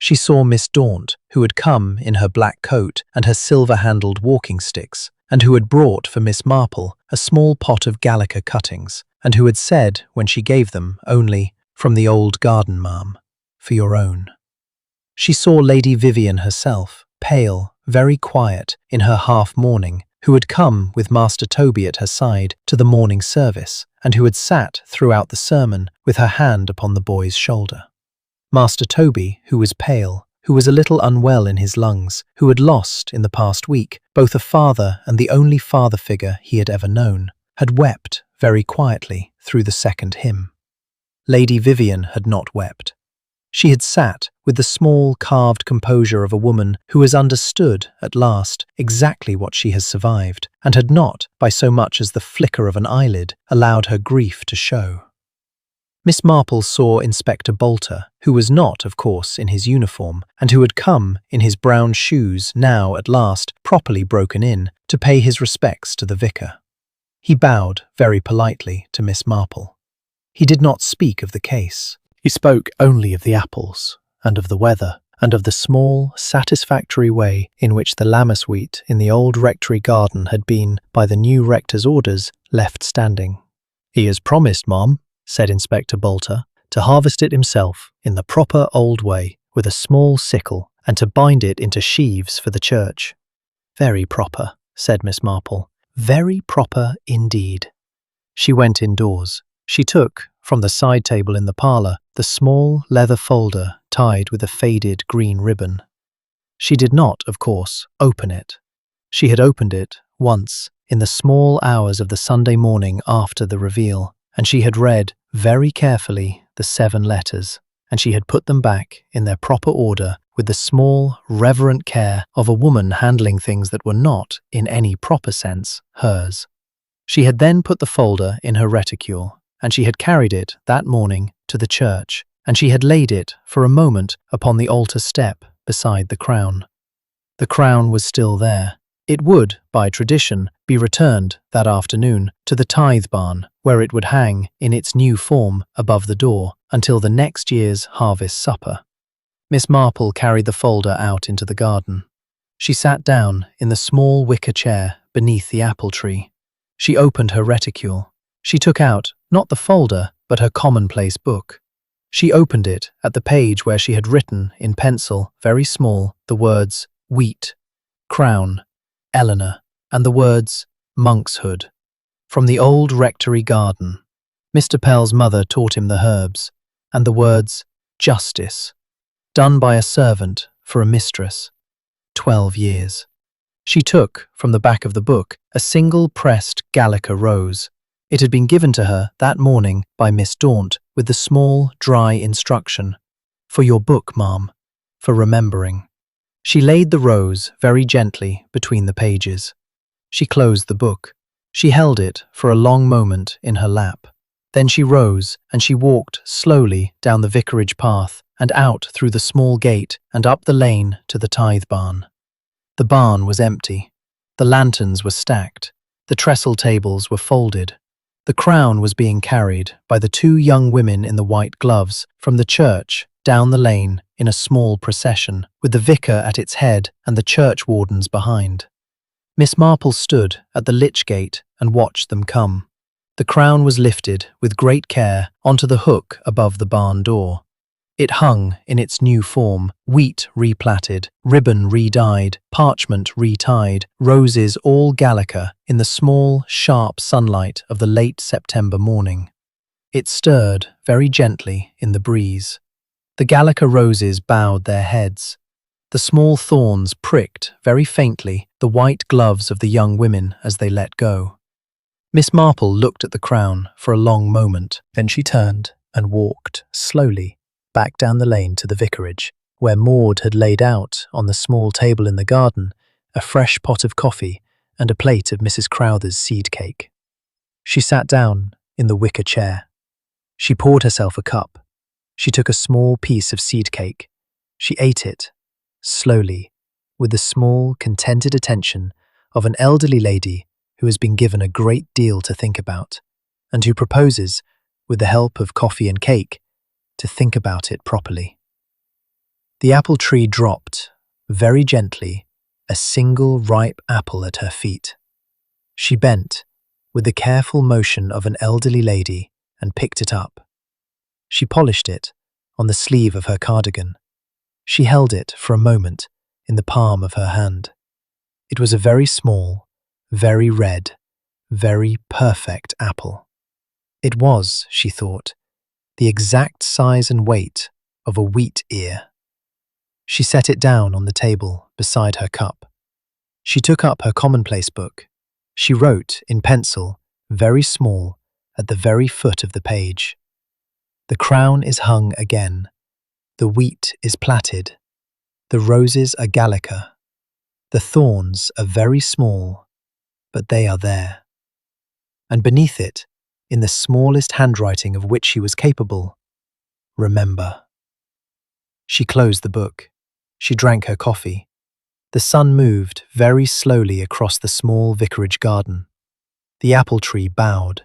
She saw Miss Daunt, who had come in her black coat and her silver-handled walking sticks, and who had brought for Miss Marple a small pot of Gallica cuttings, and who had said, when she gave them, only, "From the old garden, ma'am, for your own." She saw Lady Vivian herself, pale, very quiet, in her half-mourning, who had come with Master Toby at her side to the morning service, and who had sat throughout the sermon with her hand upon the boy's shoulder. Master Toby, who was pale, who was a little unwell in his lungs, who had lost, in the past week, both a father and the only father figure he had ever known, had wept very quietly through the second hymn. Lady Vivian had not wept. She had sat with the small, carved composure of a woman who has understood, at last, exactly what she has survived, and had not, by so much as the flicker of an eyelid, allowed her grief to show. Miss Marple saw Inspector Bolter, who was not, of course, in his uniform, and who had come, in his brown shoes, now, at last, properly broken in, to pay his respects to the vicar. He bowed very politely to Miss Marple. He did not speak of the case. He spoke only of the apples, and of the weather, and of the small, satisfactory way in which the Lammas wheat in the old rectory garden had been, by the new rector's orders, left standing. "He has promised, ma'am," said Inspector Bolter, "to harvest it himself in the proper old way, with a small sickle, and to bind it into sheaves for the church." "Very proper," said Miss Marple. "Very proper indeed." She went indoors. She took, from the side table in the parlour, the small leather folder tied with a faded green ribbon. She did not, of course, open it. She had opened it once, in the small hours of the Sunday morning after the reveal, and she had read, very carefully, the 7 letters, and she had put them back in their proper order with the small, reverent care of a woman handling things that were not, in any proper sense, hers. She had then put the folder in her reticule, and she had carried it, that morning, to the church, and she had laid it, for a moment, upon the altar step beside the crown. The crown was still there. It would, by tradition, be returned, that afternoon, to the tithe barn, where it would hang, in its new form, above the door, until the next year's harvest supper. Miss Marple carried the folder out into the garden. She sat down in the small wicker chair beneath the apple tree. She opened her reticule. She took out, not the folder, but her commonplace book. She opened it at the page where she had written, in pencil, very small, the words wheat, crown, Eleanor, and the words monkshood. From the old rectory garden. Mr. Pell's mother taught him the herbs, and the words justice, done by a servant for a mistress. 12 years. She took, from the back of the book, a single pressed Gallica rose. It had been given to her that morning by Miss Daunt with the small, dry instruction, "For your book, ma'am, for remembering." She laid the rose very gently between the pages. She closed the book. She held it for a long moment in her lap. Then she rose and she walked slowly down the vicarage path and out through the small gate and up the lane to the tithe barn. The barn was empty. The lanterns were stacked. The trestle tables were folded. The crown was being carried by the 2 young women in the white gloves from the church down the lane in a small procession, with the vicar at its head and the church wardens behind. Miss Marple stood at the lych gate and watched them come. The crown was lifted with great care onto the hook above the barn door. It hung in its new form, wheat replatted, ribbon re-dyed, parchment re-tied, roses all Gallica in the small, sharp sunlight of the late September morning. It stirred very gently in the breeze. The Gallica roses bowed their heads. The small thorns pricked, very faintly, the white gloves of the young women as they let go. Miss Marple looked at the crown for a long moment, then she turned and walked, slowly, back down the lane to the vicarage, where Maud had laid out, on the small table in the garden, a fresh pot of coffee and a plate of Mrs. Crowther's seed cake. She sat down in the wicker chair. She poured herself a cup. She took a small piece of seed cake. She ate it, slowly, with the small, contented attention of an elderly lady who has been given a great deal to think about, and who proposes, with the help of coffee and cake, to think about it properly. The apple tree dropped, very gently, a single ripe apple at her feet. She bent, with the careful motion of an elderly lady, and picked it up. She polished it on the sleeve of her cardigan. She held it for a moment in the palm of her hand. It was a very small, very red, very perfect apple. It was, she thought, the exact size and weight of a wheat ear. She set it down on the table beside her cup. She took up her commonplace book. She wrote in pencil, very small, at the very foot of the page. The crown is hung again. The wheat is plaited. The roses are Gallica. The thorns are very small, but they are there. And beneath it, in the smallest handwriting of which she was capable, remember. She closed the book. She drank her coffee. The sun moved very slowly across the small vicarage garden. The apple tree bowed.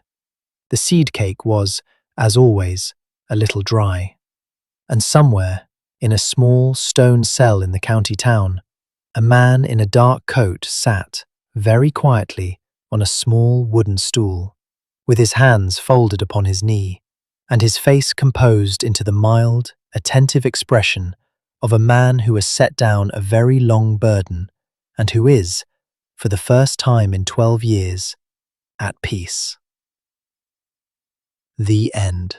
The seed cake was, as always, a little dry. And somewhere, in a small stone cell in the county town, a man in a dark coat sat, very quietly, on a small wooden stool, with his hands folded upon his knee, and his face composed into the mild, attentive expression of a man who has set down a very long burden, and who is, for the first time in 12 years, at peace. The end.